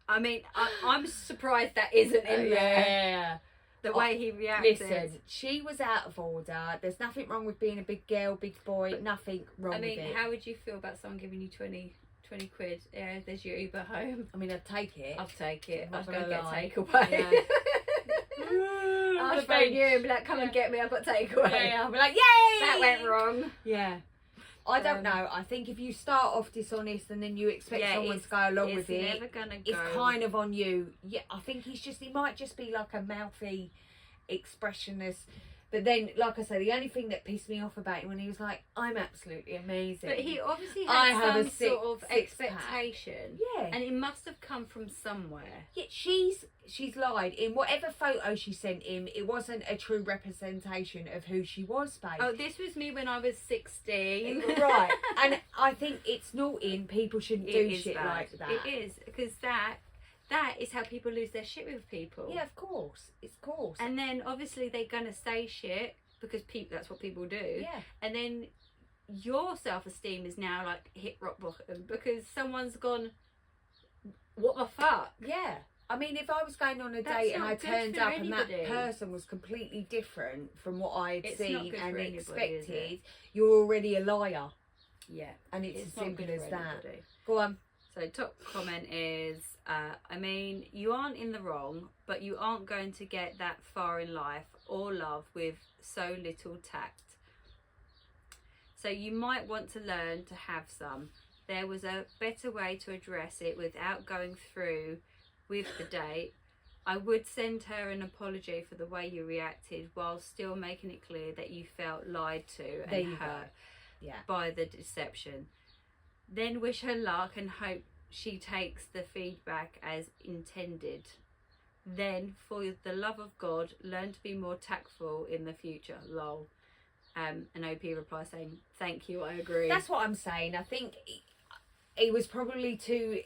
Speaker 2: I mean, I'm surprised that isn't in there.
Speaker 3: Yeah.
Speaker 2: The way he reacted.
Speaker 3: Listen, she was out of order. There's nothing wrong with being a big girl, big boy. Nothing wrong with it.
Speaker 2: I mean, how would you feel about someone giving you 20 quid? Yeah, there's your Uber home.
Speaker 3: I mean, I'd take it.
Speaker 2: I'll take it.
Speaker 3: I'm
Speaker 2: I'll
Speaker 3: not
Speaker 2: go
Speaker 3: gonna
Speaker 2: get
Speaker 3: lie.
Speaker 2: takeaway.
Speaker 3: Yeah.
Speaker 2: I'll phone you and be like, come and get me. I've got takeaway.
Speaker 3: Yeah, I'll be like, yay!
Speaker 2: That went wrong.
Speaker 3: Yeah. I don't know. I think if you start off dishonest and then you expect someone to go along with it,
Speaker 2: it's never gonna go.
Speaker 3: it's kind of on you. Yeah, I think he might just be like a mouthy expressionist. But then, like I say, the only thing that pissed me off about him when he was like, I'm absolutely amazing.
Speaker 2: But he obviously
Speaker 3: I
Speaker 2: had
Speaker 3: have
Speaker 2: some
Speaker 3: a six-
Speaker 2: sort of
Speaker 3: six-pack.
Speaker 2: expectation.
Speaker 3: Yeah.
Speaker 2: And it must have come from somewhere.
Speaker 3: Yeah, she's lied. In whatever photo she sent him, it wasn't a true representation of who she was, babe.
Speaker 2: Oh, this was me when I was 16.
Speaker 3: Right. And I think it's naughty and people shouldn't do
Speaker 2: It is
Speaker 3: shit
Speaker 2: bad.
Speaker 3: like that.
Speaker 2: It is, because that is how people lose their shit with people.
Speaker 3: Yeah, of course. It's course.
Speaker 2: And then obviously they're gonna say shit because that's what people do.
Speaker 3: Yeah.
Speaker 2: And then your self-esteem is now like hit rock bottom because someone's gone, what the fuck?
Speaker 3: Yeah. I mean, if I was going on a
Speaker 2: That's
Speaker 3: date and
Speaker 2: not
Speaker 3: I
Speaker 2: good
Speaker 3: turned
Speaker 2: for
Speaker 3: up and that
Speaker 2: anybody.
Speaker 3: person was completely different from what I had
Speaker 2: It's not
Speaker 3: seen
Speaker 2: good
Speaker 3: and
Speaker 2: for anybody, is
Speaker 3: expected,
Speaker 2: it?
Speaker 3: you're already a liar.
Speaker 2: Yeah.
Speaker 3: And it's as
Speaker 2: not
Speaker 3: simple
Speaker 2: good
Speaker 3: as
Speaker 2: for
Speaker 3: that.
Speaker 2: anybody.
Speaker 3: Go on.
Speaker 2: So top comment is, I mean, you aren't in the wrong, but you aren't going to get that far in life or love with so little tact. So you might want to learn to have some. There was a better way to address it without going through with the date. I would send her an apology for the way you reacted while still making it clear that you felt lied to
Speaker 3: There
Speaker 2: and
Speaker 3: you go.
Speaker 2: hurt
Speaker 3: Yeah.
Speaker 2: by the deception. Then wish her luck and hope she takes the feedback as intended. Then, for the love of God, learn to be more tactful in the future. Lol. An OP reply saying, thank you, I agree.
Speaker 3: That's what I'm saying. I think he was probably too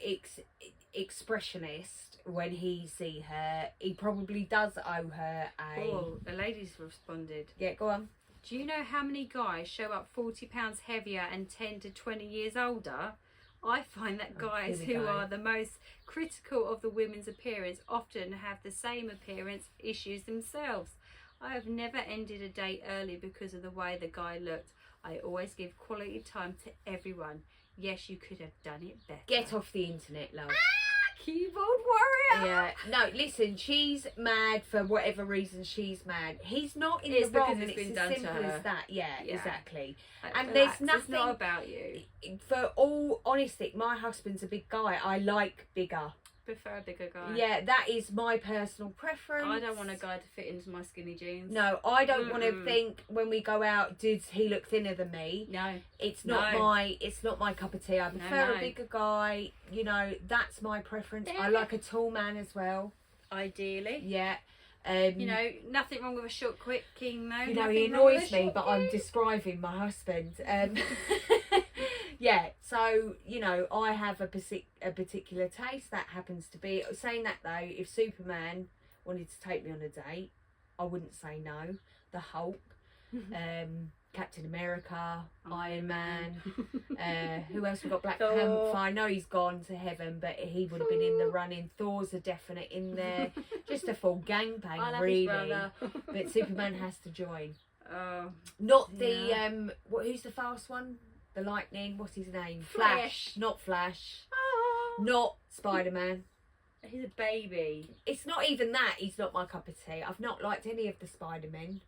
Speaker 3: expressionist when he see her. He probably does owe her a...
Speaker 2: Oh, the ladies responded.
Speaker 3: Yeah, go on.
Speaker 2: Do you know how many guys show up 40 pounds heavier and 10 to 20 years older? I find that guys
Speaker 3: here we
Speaker 2: who
Speaker 3: go.
Speaker 2: are the most critical of the women's appearance often have the same appearance issues themselves. I have never ended a date early because of the way the guy looked. I always give quality time to everyone. Yes, you could have done it better.
Speaker 3: Get off the internet, love.
Speaker 2: Keyboard warrior.
Speaker 3: Yeah. No, listen, she's mad for whatever reason she's mad. He's not in
Speaker 2: It's
Speaker 3: the wrong,
Speaker 2: because
Speaker 3: and
Speaker 2: it's
Speaker 3: it's
Speaker 2: been
Speaker 3: as
Speaker 2: done to
Speaker 3: simple
Speaker 2: her.
Speaker 3: as that. Yeah,
Speaker 2: Yeah.
Speaker 3: exactly.
Speaker 2: Like,
Speaker 3: And
Speaker 2: relax,
Speaker 3: there's
Speaker 2: It's not
Speaker 3: nothing...
Speaker 2: about you.
Speaker 3: For all honesty, my husband's a big guy. I like bigger.
Speaker 2: Prefer a bigger guy.
Speaker 3: Yeah, that is my personal preference.
Speaker 2: I don't want a guy to fit into my skinny jeans.
Speaker 3: No, I don't want to
Speaker 2: Mm-mm.
Speaker 3: think when we go out, does he look thinner than me?
Speaker 2: No.
Speaker 3: It's not
Speaker 2: No.
Speaker 3: my cup of tea. I prefer
Speaker 2: no.
Speaker 3: a bigger guy. You know, that's my preference. I
Speaker 2: Yeah.
Speaker 3: like a tall man as well.
Speaker 2: Ideally.
Speaker 3: Yeah.
Speaker 2: You know, nothing wrong with a short, quick king, though.
Speaker 3: You know,
Speaker 2: Nothing
Speaker 3: he
Speaker 2: wrong with
Speaker 3: annoys
Speaker 2: a
Speaker 3: me,
Speaker 2: short
Speaker 3: but I'm
Speaker 2: king.
Speaker 3: describing my husband. Yeah, so, you know, I have a particular taste. That happens to be... Saying that, though, if Superman wanted to take me on a date, I wouldn't say no. The Hulk, Captain America, Iron Man. Who else we got? Black
Speaker 2: Thor.
Speaker 3: Panther. I know he's gone to heaven, but he would have been in the running. Thor's a definite in there. Just a full gangbang,
Speaker 2: I'll have
Speaker 3: really.
Speaker 2: his brother.
Speaker 3: But Superman has to join.
Speaker 2: Oh,
Speaker 3: Not the
Speaker 2: Yeah.
Speaker 3: who's the fast one? The Lightning. What's his name?
Speaker 2: Flash.
Speaker 3: Not Flash.
Speaker 2: oh.
Speaker 3: Not Spider-Man.
Speaker 2: He's a baby.
Speaker 3: It's not even that. He's not my cup of tea. I've not liked any of the Spider-Men.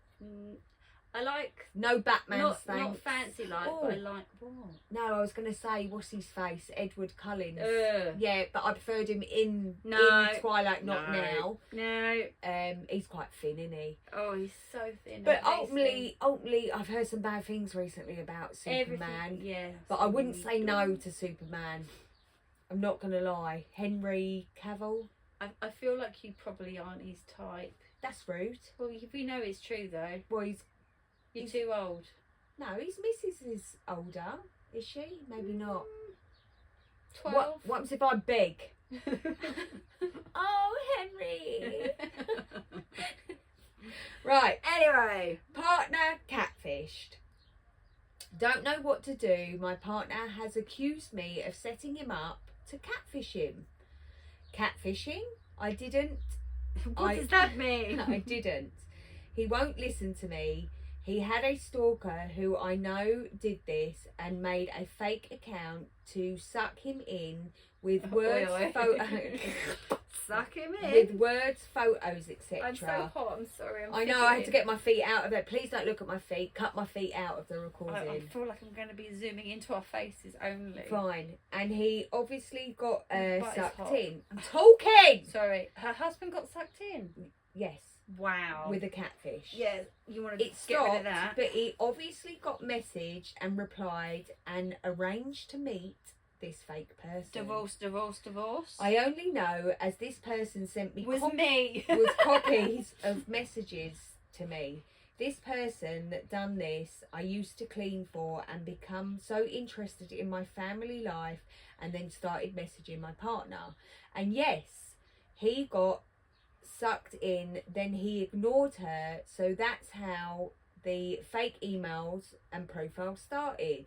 Speaker 2: I like
Speaker 3: No Batman.
Speaker 2: not
Speaker 3: thanks.
Speaker 2: fancy like,
Speaker 3: Oh.
Speaker 2: but I like what?
Speaker 3: No, I was going to say, what's his face? Edward Cullen.
Speaker 2: Ugh.
Speaker 3: Yeah, but I preferred him in
Speaker 2: No.
Speaker 3: Twilight, not
Speaker 2: No.
Speaker 3: now.
Speaker 2: No.
Speaker 3: He's quite thin, isn't he?
Speaker 2: Oh, he's so thin.
Speaker 3: But
Speaker 2: That makes
Speaker 3: ultimately, I've heard some bad things recently about
Speaker 2: everything-
Speaker 3: Superman.
Speaker 2: Yeah.
Speaker 3: But I wouldn't say no to Superman. I'm not going to lie. Henry Cavill?
Speaker 2: I feel like you probably aren't his type.
Speaker 3: That's rude.
Speaker 2: Well, we know it's true though.
Speaker 3: Well,
Speaker 2: You're too old.
Speaker 3: no, his missus is older. Is she? Maybe not.
Speaker 2: 12.
Speaker 3: What happens if I beg? Oh, Henry. Right.
Speaker 2: Anyway.
Speaker 3: Partner catfished. Don't know what to do. My partner has accused me of setting him up to catfish him. catfishing. I didn't.
Speaker 2: What does that mean?
Speaker 3: I didn't. He won't listen to me. He had a stalker who I know did this and made a fake account to suck him in with words, photos.
Speaker 2: Suck him in.
Speaker 3: With words, photos, etc.
Speaker 2: I'm so hot. I'm sorry.
Speaker 3: I know. I had to get my feet out of it. Please don't look at my feet. Cut my feet out of the recording.
Speaker 2: I feel like I'm going to be zooming into our faces only.
Speaker 3: Fine. And he obviously got
Speaker 2: But it's
Speaker 3: sucked
Speaker 2: hot.
Speaker 3: in. I'm talking.
Speaker 2: Sorry, her husband got sucked in.
Speaker 3: Yes.
Speaker 2: Wow.
Speaker 3: With a catfish.
Speaker 2: Yeah, you want to
Speaker 3: It
Speaker 2: get rid of
Speaker 3: stopped,
Speaker 2: that.
Speaker 3: but he obviously got messaged and replied and arranged to meet this fake person.
Speaker 2: Divorce.
Speaker 3: I only know as this person sent me
Speaker 2: Was
Speaker 3: copies of messages to me. This person that done this, I used to clean for and become so interested in my family life and then started messaging my partner. And yes, he got sucked in, then he ignored her, so that's how the fake emails and profiles started.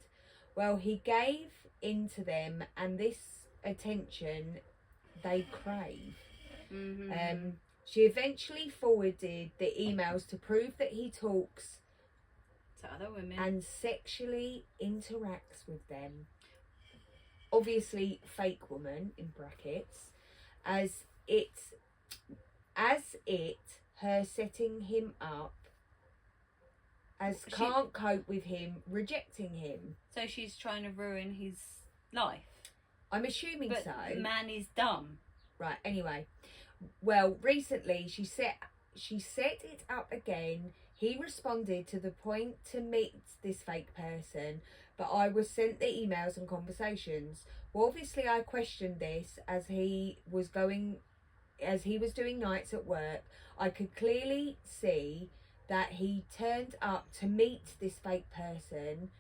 Speaker 3: Well, he gave into them, and this attention they crave.
Speaker 2: Mm-hmm.
Speaker 3: She eventually forwarded the emails to prove that he talks
Speaker 2: To other women.
Speaker 3: and sexually interacts with them. Obviously, fake woman in brackets, as her setting him up, as can't cope with him rejecting him.
Speaker 2: So she's trying to ruin his life.
Speaker 3: I'm assuming
Speaker 2: But
Speaker 3: so.
Speaker 2: the man is dumb.
Speaker 3: Right. Anyway, well, recently she set it up again. He responded to the point to meet this fake person, but I was sent the emails and conversations. Well, obviously I questioned this as he was doing nights at work. I could clearly see that he turned up to meet this fake person,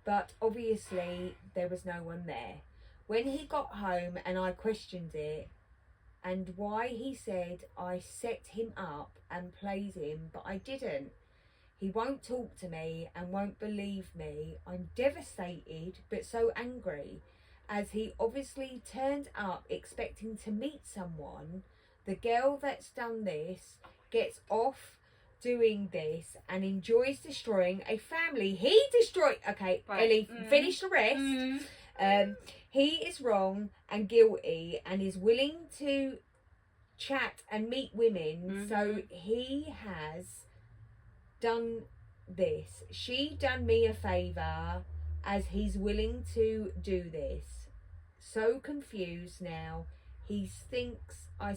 Speaker 3: but obviously there was no one there. When he got home and I questioned it and why, he said I set him up and played him, but I didn't. He won't talk to me and won't believe me. I'm devastated but so angry, as he obviously turned up expecting to meet someone. The girl that's done this gets off doing this and enjoys destroying a family. He destroyed... Okay,
Speaker 2: Right.
Speaker 3: Ellie, finish the rest. He is wrong and guilty and is willing to chat and meet women. So he has done this. She done me a favour as he's willing to do this. So confused now. He thinks I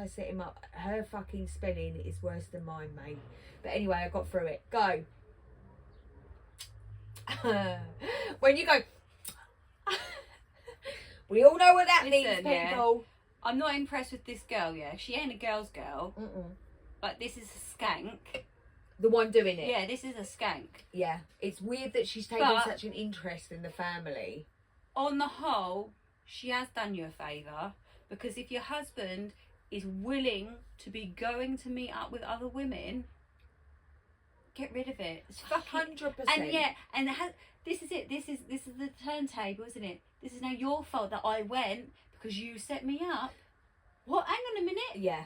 Speaker 3: set him up. Her fucking spelling is worse than mine, mate. But anyway, I got through it. Go. When you go, we all know what that means, people.
Speaker 2: Yeah. I'm not impressed with this girl. Yeah, she ain't a girl's girl. Like, this is a skank.
Speaker 3: The one doing it.
Speaker 2: Yeah, this is a skank.
Speaker 3: Yeah, it's weird that she's taken such an interest in the family.
Speaker 2: On the whole, she has done you a favour, because if your husband is willing to be going to meet up with other women, get rid of it. It's fucking
Speaker 3: 100%.
Speaker 2: And yeah, and this is it. This is the turntable, isn't it? This is now your fault that I went because you set me up. What? Hang on a minute.
Speaker 3: Yeah.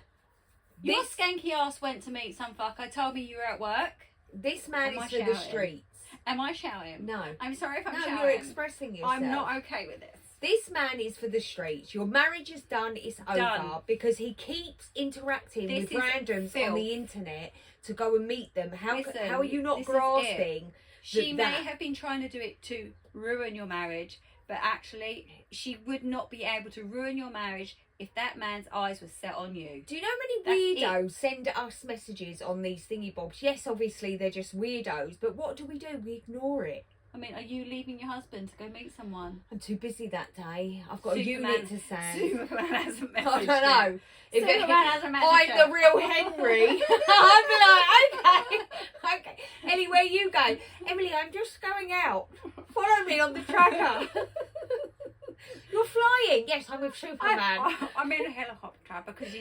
Speaker 2: Your skanky ass went to meet some fucker, told me you were at work.
Speaker 3: This man
Speaker 2: Am
Speaker 3: is
Speaker 2: I
Speaker 3: for the
Speaker 2: shouting?
Speaker 3: streets.
Speaker 2: Am I shouting?
Speaker 3: No.
Speaker 2: I'm sorry if I'm shouting.
Speaker 3: No, you're expressing yourself.
Speaker 2: I'm not okay with this.
Speaker 3: This man is for the streets. Your marriage is done. It's
Speaker 2: Done.
Speaker 3: over because he keeps interacting
Speaker 2: This
Speaker 3: with
Speaker 2: is
Speaker 3: randoms
Speaker 2: filth.
Speaker 3: on the internet to go and meet them.
Speaker 2: Listen,
Speaker 3: how are you not
Speaker 2: this is
Speaker 3: grasping?
Speaker 2: She may
Speaker 3: that-
Speaker 2: have been trying to do it to ruin your marriage, but actually she would not be able to ruin your marriage if that man's eyes were set on you.
Speaker 3: Do you know how many
Speaker 2: That's
Speaker 3: weirdos send us messages on these thingy bobs? Yes, obviously they're just weirdos, but what do? We ignore it.
Speaker 2: I mean, are you leaving your husband to go meet someone?
Speaker 3: I'm too busy that day. I've got
Speaker 2: Superman-
Speaker 3: a unit to send.
Speaker 2: Superman hasn't messaged
Speaker 3: I don't know.
Speaker 2: you. Superman hasn't messaged
Speaker 3: I'm
Speaker 2: you.
Speaker 3: the real Henry. I'd be like, okay. Anywhere you go. Emily, I'm just going out. Follow me on the tracker. You're flying. Yes, I'm with Superman.
Speaker 2: I'm in a helicopter because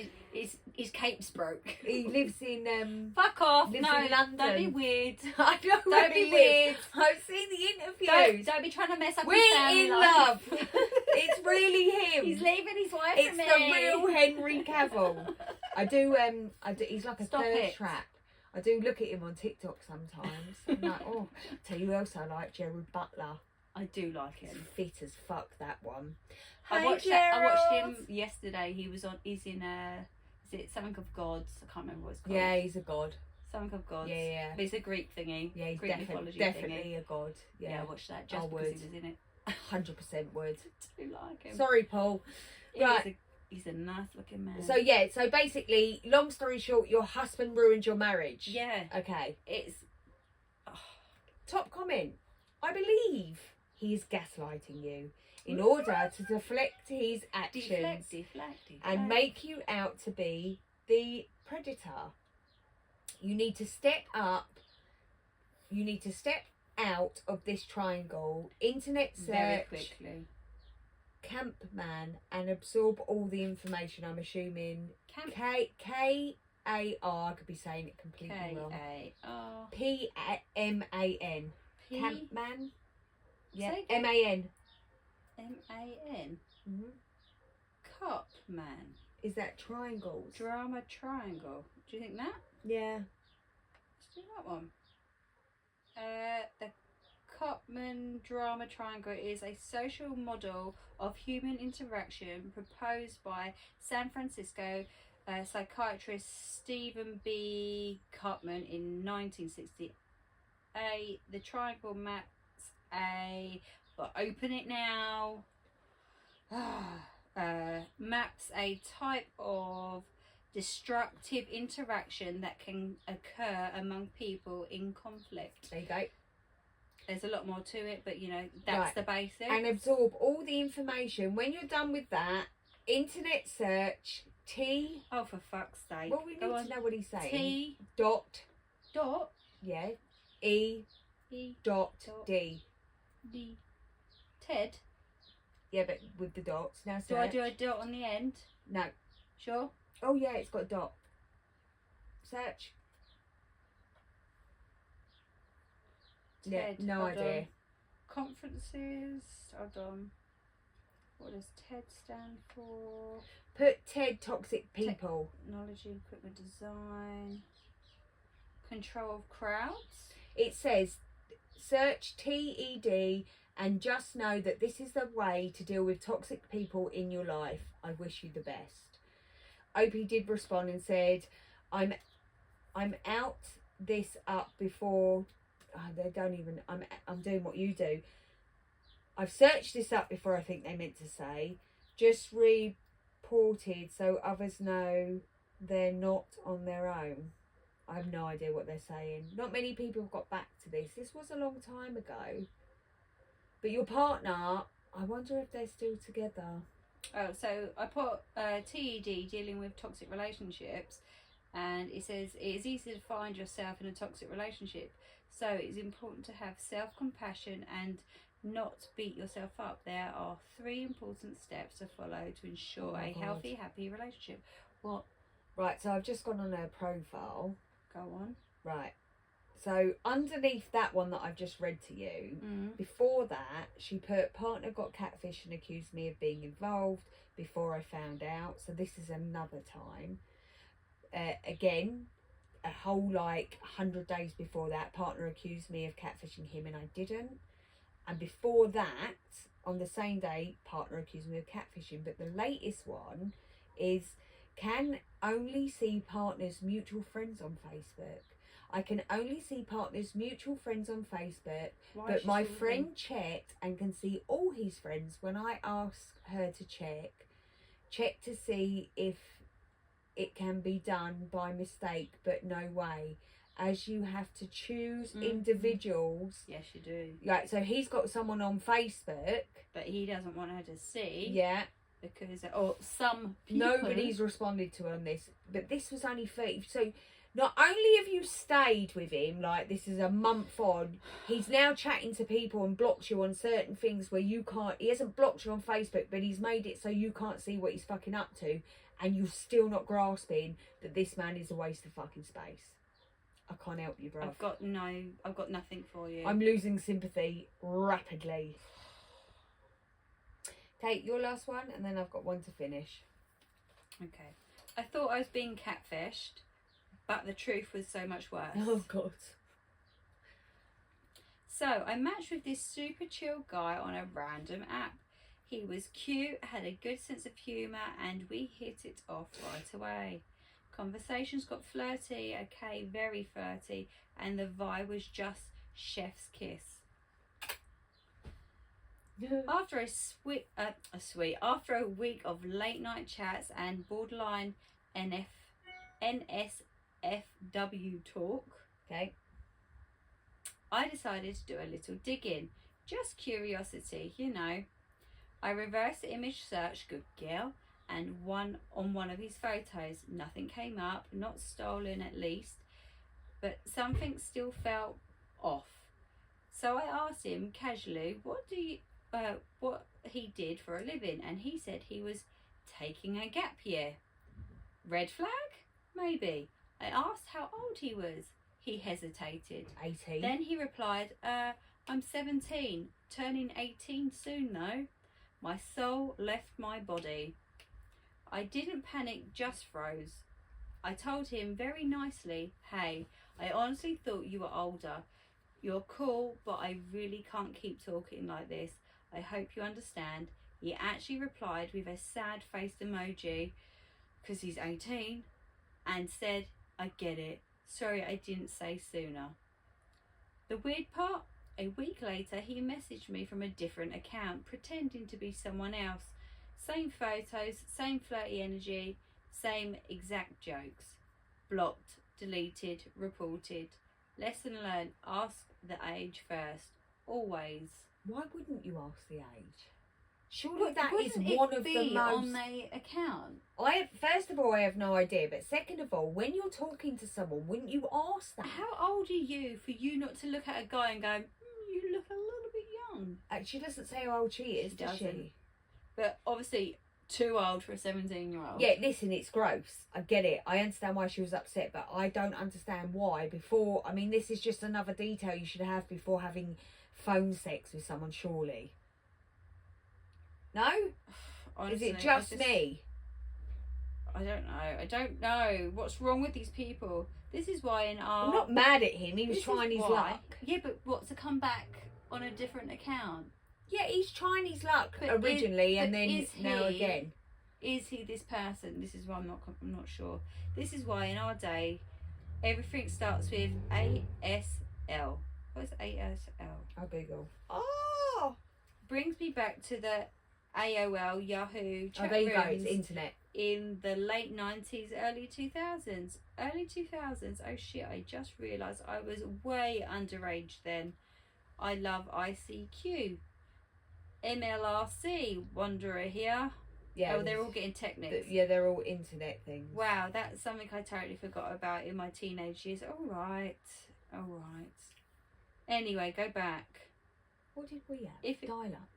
Speaker 2: His cape's broke.
Speaker 3: He lives in
Speaker 2: Fuck off.
Speaker 3: lives
Speaker 2: No,
Speaker 3: in London.
Speaker 2: don't be weird.
Speaker 3: I know where
Speaker 2: Don't be
Speaker 3: he
Speaker 2: weird.
Speaker 3: lives. I've seen the interviews.
Speaker 2: Don't be trying to mess up his
Speaker 3: We're
Speaker 2: family
Speaker 3: in
Speaker 2: life.
Speaker 3: love. It's really him.
Speaker 2: He's leaving his wife
Speaker 3: It's
Speaker 2: for me.
Speaker 3: the real Henry Cavill. I do. He's like a
Speaker 2: Stop
Speaker 3: thirst
Speaker 2: it.
Speaker 3: trap. I do look at him on TikTok sometimes. I'm like, oh, tell you who else I like, Gerald Butler.
Speaker 2: I do like him.
Speaker 3: Fit as fuck, that one.
Speaker 2: I
Speaker 3: Hey,
Speaker 2: watched him
Speaker 3: Gerald.
Speaker 2: yesterday. He's in is it Something of Gods? I can't remember what it's called.
Speaker 3: Yeah, he's a god.
Speaker 2: Something of Gods.
Speaker 3: Yeah.
Speaker 2: But it's a Greek thingy.
Speaker 3: Yeah, he's
Speaker 2: Greek mythology
Speaker 3: definitely
Speaker 2: thingy.
Speaker 3: a god.
Speaker 2: Yeah,
Speaker 3: Yeah,
Speaker 2: I watched that just
Speaker 3: I
Speaker 2: because
Speaker 3: would.
Speaker 2: he was in it.
Speaker 3: 100% would.
Speaker 2: I do like him.
Speaker 3: Sorry, Paul. Right.
Speaker 2: He's a nice looking man.
Speaker 3: So yeah, so basically, long story short, your husband ruined your marriage.
Speaker 2: yeah,
Speaker 3: Okay.
Speaker 2: it's
Speaker 3: Top comment. I believe he is gaslighting you in order to deflect his actions
Speaker 2: deflect.
Speaker 3: and make you out to be the predator. You need to step up. You need to step out of this triangle. Internet
Speaker 2: very
Speaker 3: search,
Speaker 2: quickly.
Speaker 3: campman, and absorb all the information. I'm assuming K-A-R. I could be saying it completely wrong.
Speaker 2: K-A-R
Speaker 3: P-M-A-N.
Speaker 2: P
Speaker 3: Campman. Yeah.
Speaker 2: Say again.
Speaker 3: M-A-N.
Speaker 2: M-A-N
Speaker 3: Mhm.
Speaker 2: Copman.
Speaker 3: Is that triangles?
Speaker 2: Drama triangle. Do you think that?
Speaker 3: Yeah.
Speaker 2: Let's do that one. The Copman drama triangle is a social model of human interaction proposed by San Francisco psychiatrist Stephen B. Copman in 1968. The triangle maps well, open it now. Maps a type of destructive interaction that can occur among people in conflict.
Speaker 3: There you go.
Speaker 2: There's a lot more to it, but you know, that's
Speaker 3: Right.
Speaker 2: the basics.
Speaker 3: And absorb all the information. When you're done with that, internet search T.
Speaker 2: Oh, for fuck's sake.
Speaker 3: Well, we need
Speaker 2: Go
Speaker 3: to
Speaker 2: on.
Speaker 3: know what he's saying.
Speaker 2: T
Speaker 3: Dot.
Speaker 2: dot
Speaker 3: Yeah. E.
Speaker 2: E
Speaker 3: Dot.
Speaker 2: Dot.
Speaker 3: D.
Speaker 2: D Ted.
Speaker 3: Yeah, but with the dots. Now search.
Speaker 2: Do I do a dot on the end?
Speaker 3: No.
Speaker 2: Sure.
Speaker 3: Oh, yeah, it's got a dot. Search. Yeah,
Speaker 2: Ted,
Speaker 3: no
Speaker 2: hold
Speaker 3: idea.
Speaker 2: on. Conferences. Hold on. What does TED stand for?
Speaker 3: Put TED toxic people.
Speaker 2: Technology, equipment design, control of crowds.
Speaker 3: It says search TED and just know that this is the way to deal with toxic people in your life. I wish you the best. Opie did respond and said, I'm out this up before they don't even I'm doing what you do. I've searched this up before, I think they meant to say. Just reported so others know they're not on their own. I have no idea what they're saying. Not many people have got back to this. This was a long time ago. But your partner, I wonder if they're still together.
Speaker 2: Oh, so I put TED, dealing with toxic relationships, and it says it is easy to find yourself in a toxic relationship. So it is important to have self-compassion and not beat yourself up. There are 3 important steps to follow to ensure a healthy, happy relationship. What?
Speaker 3: Right, so I've just gone on her profile.
Speaker 2: Go on.
Speaker 3: Right. So underneath that one that I've just read to you,
Speaker 2: Mm.
Speaker 3: before that, she put, partner got catfish and accused me of being involved before I found out. So this is another time. Again, a whole 100 days before that, partner accused me of catfishing him and I didn't. And before that, on the same day, partner accused me of catfishing. But the latest one is, can only see partners' mutual friends on Facebook. I can only see partners' mutual friends on Facebook,
Speaker 2: Why is
Speaker 3: but
Speaker 2: she
Speaker 3: my
Speaker 2: still with
Speaker 3: friend
Speaker 2: him?
Speaker 3: checked and can see all his friends when I ask her to check to see if it can be done by mistake, but no way, as you have to choose individuals.
Speaker 2: Yes, you do.
Speaker 3: Like, so he's got someone on Facebook.
Speaker 2: But he doesn't want her to see.
Speaker 3: Yeah.
Speaker 2: Because, or some people.
Speaker 3: Nobody's responded to on this, but this was only 30. So not only have you stayed with him, this is a month on, he's now chatting to people and blocked you on certain things where you can't, he hasn't blocked you on Facebook, but he's made it so you can't see what he's fucking up to. and you're still not grasping that this man is a waste of fucking space. I can't help you, bro.
Speaker 2: I've got nothing for you.
Speaker 3: I'm losing sympathy rapidly. Take your last one, and then I've got one to finish.
Speaker 2: Okay. I thought I was being catfished, but the truth was so much worse.
Speaker 3: Oh, God.
Speaker 2: So, I matched with this super chill guy on a random app. He was cute, had a good sense of humour, and we hit it off right away. Conversations got flirty, okay, very flirty, and the vibe was just chef's kiss. After after a week of late night chats and borderline NSFW talk,
Speaker 3: Okay.
Speaker 2: I decided to do a little digging. Just curiosity, you know. I reverse image search, good girl, and on one of his photos. Nothing came up, not stolen at least, but something still felt off. So I asked him casually, what he did for a living, and he said he was taking a gap year. Red flag? Maybe. I asked how old he was. He hesitated.
Speaker 3: 18.
Speaker 2: Then he replied, I'm 17, turning 18 soon though. My soul left my body. I didn't panic, just froze. I told him very nicely, hey, I honestly thought you were older. You're cool, but I really can't keep talking like this. I hope you understand. He actually replied with a sad faced emoji, because he's 18, and said, I get it. Sorry I didn't say sooner. The weird part? A week later, he messaged me from a different account, pretending to be someone else. Same photos, same flirty energy, same exact jokes. Blocked, deleted, reported. Lesson learned, ask the age first. Always.
Speaker 3: Why wouldn't you ask the age? Surely that is
Speaker 2: Wouldn't
Speaker 3: one
Speaker 2: it
Speaker 3: of the
Speaker 2: be
Speaker 3: most...
Speaker 2: on their account?
Speaker 3: First of all, I have no idea. But second of all, when you're talking to someone, wouldn't you ask that?
Speaker 2: How old are you for you not to look at a guy and go, you look a little bit young?
Speaker 3: She doesn't say how old she is, does
Speaker 2: doesn't.
Speaker 3: she?
Speaker 2: But obviously too old for a 17-year-old.
Speaker 3: Yeah, listen, it's gross. I get it. I understand why she was upset, but I don't understand why. This is just another detail you should have before having phone sex with someone, surely. No?
Speaker 2: Honestly,
Speaker 3: is it just me?
Speaker 2: I don't know. What's wrong with these people? This is why in our...
Speaker 3: I'm not mad at him. He was trying his luck.
Speaker 2: Yeah, but what, to come back on a different account?
Speaker 3: Yeah, he's trying his luck
Speaker 2: But
Speaker 3: originally and then now again.
Speaker 2: Is he this person? This is why I'm not sure. This is why in our day, everything starts with ASL. What's ASL?
Speaker 3: I'll Google. Oh!
Speaker 2: Brings me back to the AOL, Yahoo chat
Speaker 3: there you go,
Speaker 2: rooms
Speaker 3: it's internet.
Speaker 2: in the late 90s, early 2000s. Early 2000s, oh shit, I just realised I was way underage then. I love ICQ. MLRC, Wanderer here.
Speaker 3: Yeah.
Speaker 2: Oh, they're all getting techniques.
Speaker 3: Yeah, they're all internet things.
Speaker 2: Wow, that's something I totally forgot about in my teenage years. Alright. Anyway, go back.
Speaker 3: What did we have? Dial-up.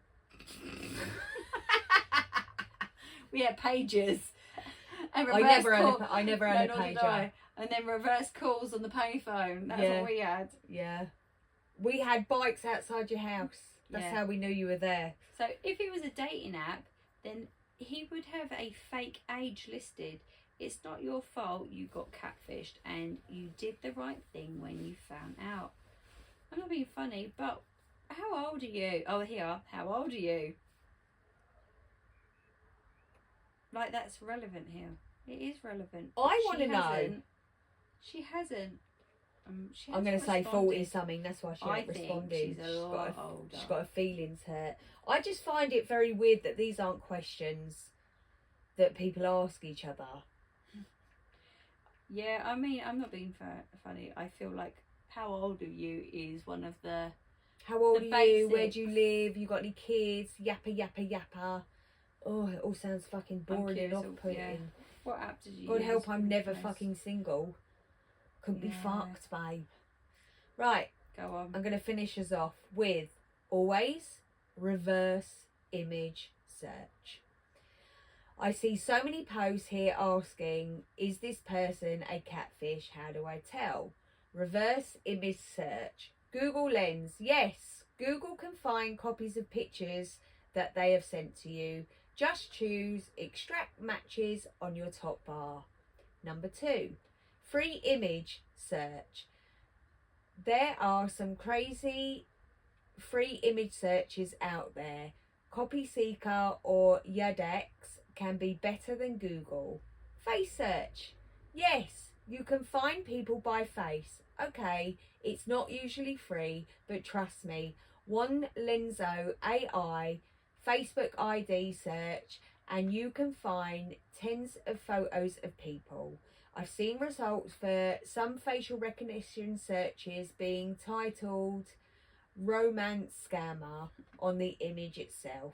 Speaker 2: We had pages. And
Speaker 3: I never had a
Speaker 2: nor did
Speaker 3: pager.
Speaker 2: I. And then reverse calls on the payphone. That's what we had.
Speaker 3: Yeah. We had bikes outside your house. That's how we knew you were there.
Speaker 2: So if it was a dating app, then he would have a fake age listed. It's not your fault you got catfished, and you did the right thing when you found out. I'm not being funny, but how old are you? Oh, here. How old are you? Like, that's relevant here. It is relevant.
Speaker 3: I want to know.
Speaker 2: She hasn't.
Speaker 3: I'm going to say 40 something. That's why she hasn't responded.
Speaker 2: She's a lot older.
Speaker 3: She's got her feelings hurt. I just find it very weird that these aren't questions that people ask each other.
Speaker 2: Yeah, I mean, I'm not being funny. I feel like how old are you is one of the...
Speaker 3: How old are you? Where do you live? You got any kids? Yappa, yappa, yappa. Oh, it all sounds fucking boring and off-putting. Yeah.
Speaker 2: What app did you
Speaker 3: God
Speaker 2: use?
Speaker 3: help, I'm never fucking single. Couldn't be fucked, babe. Right.
Speaker 2: Go on.
Speaker 3: I'm going to finish us off with always reverse image search. I see so many posts here asking, is this person a catfish? How do I tell? Reverse image search. Google Lens. Yes, Google can find copies of pictures that they have sent to you. Just choose extract matches on your top bar. Number 2, free image search. There are some crazy free image searches out there. Copy Seeker or Yadex can be better than Google. Face search. Yes, you can find people by face. Okay, it's not usually free, but trust me, one Lenzo AI Facebook ID search and you can find tens of photos of people. I've seen results for some facial recognition searches being titled romance scammer on the image itself.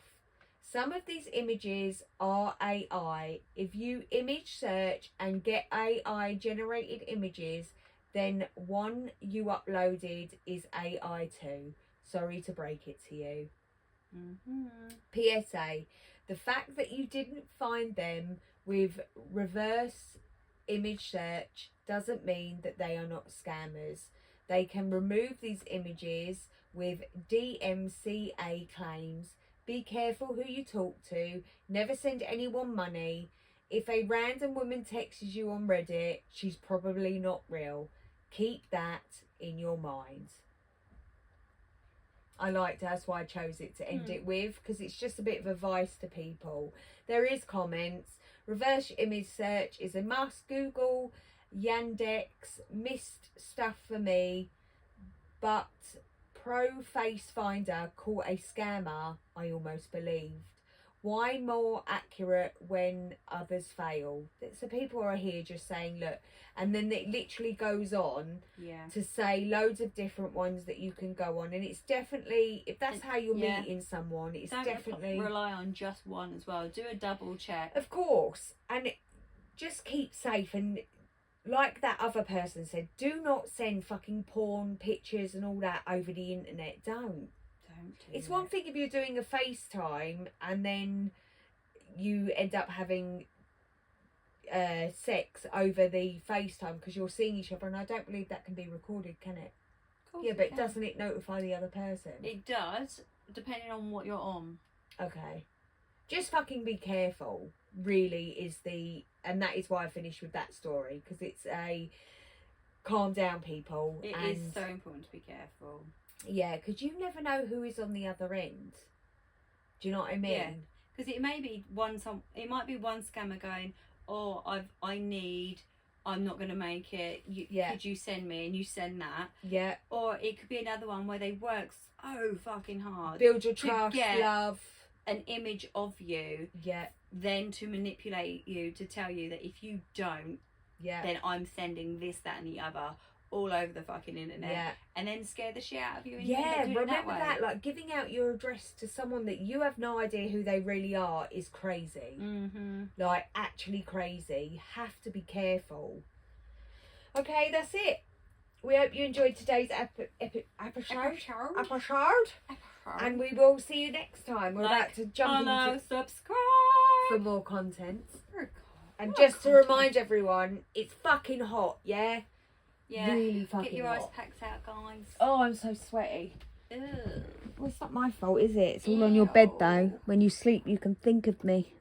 Speaker 3: Some of these images are AI. If you image search and get AI generated images, then one you uploaded is AI too. Sorry to break it to you. PSA, the fact that you didn't find them with reverse image search doesn't mean that they are not scammers. They can remove these images with DMCA claims. Be careful who you talk to. Never send anyone money. If a random woman texts you on Reddit, she's probably not real. Keep that in your mind. I liked it, that's why I chose it to end it with, because it's just a bit of advice to people. There is comments. Reverse image search is a must. Google, Yandex, missed stuff for me, but Pro Face Finder caught a scammer, I almost believed. Why more accurate when others fail? So people are here just saying, look, and then it literally goes on to say loads of different ones that you can go on. And it's definitely, if that's how you're meeting someone, it's
Speaker 2: Don't
Speaker 3: definitely...
Speaker 2: rely on just one as well. Do a double check.
Speaker 3: Of course. And just keep safe. And like that other person said, do not send fucking porn pictures and all that over the internet. Don't. It's one thing if you're doing a FaceTime and then you end up having sex over the FaceTime because you're seeing each other, and I don't believe that can be recorded, can it? Yeah, but doesn't it notify the other person?
Speaker 2: It does, depending on what you're on.
Speaker 3: Okay. Just fucking be careful, really, and that is why I finished with that story, because it's a calm down, people.
Speaker 2: It is so important to be careful.
Speaker 3: Yeah, because you never know who is on the other end. Do you know what I mean?
Speaker 2: Yeah, because it may be it might be one scammer going, oh, I'm not going to make it. Could you send me? And you send that.
Speaker 3: Yeah.
Speaker 2: Or it could be another one where they work so fucking hard.
Speaker 3: Build your trust, love.
Speaker 2: An image of you.
Speaker 3: Yeah.
Speaker 2: Then to manipulate you to tell you that if you don't, then I'm sending this, that and the other all over the fucking internet, and then scare the shit out of you. And
Speaker 3: remember that, like giving out your address to someone that you have no idea who they really are is crazy. Like actually crazy. You have to be careful. Okay, that's it. We hope you enjoyed today's episode, and we will see you next time. We're about to jump into
Speaker 2: subscribe
Speaker 3: for more content. And just to remind everyone, it's fucking hot, yeah?
Speaker 2: Yeah,
Speaker 3: really fucking
Speaker 2: get your
Speaker 3: hot.
Speaker 2: ice packs out, guys.
Speaker 3: Oh, I'm so sweaty.
Speaker 2: Ew.
Speaker 3: Well, it's not my fault, is it? It's all on your bed, though. When you sleep, you can think of me.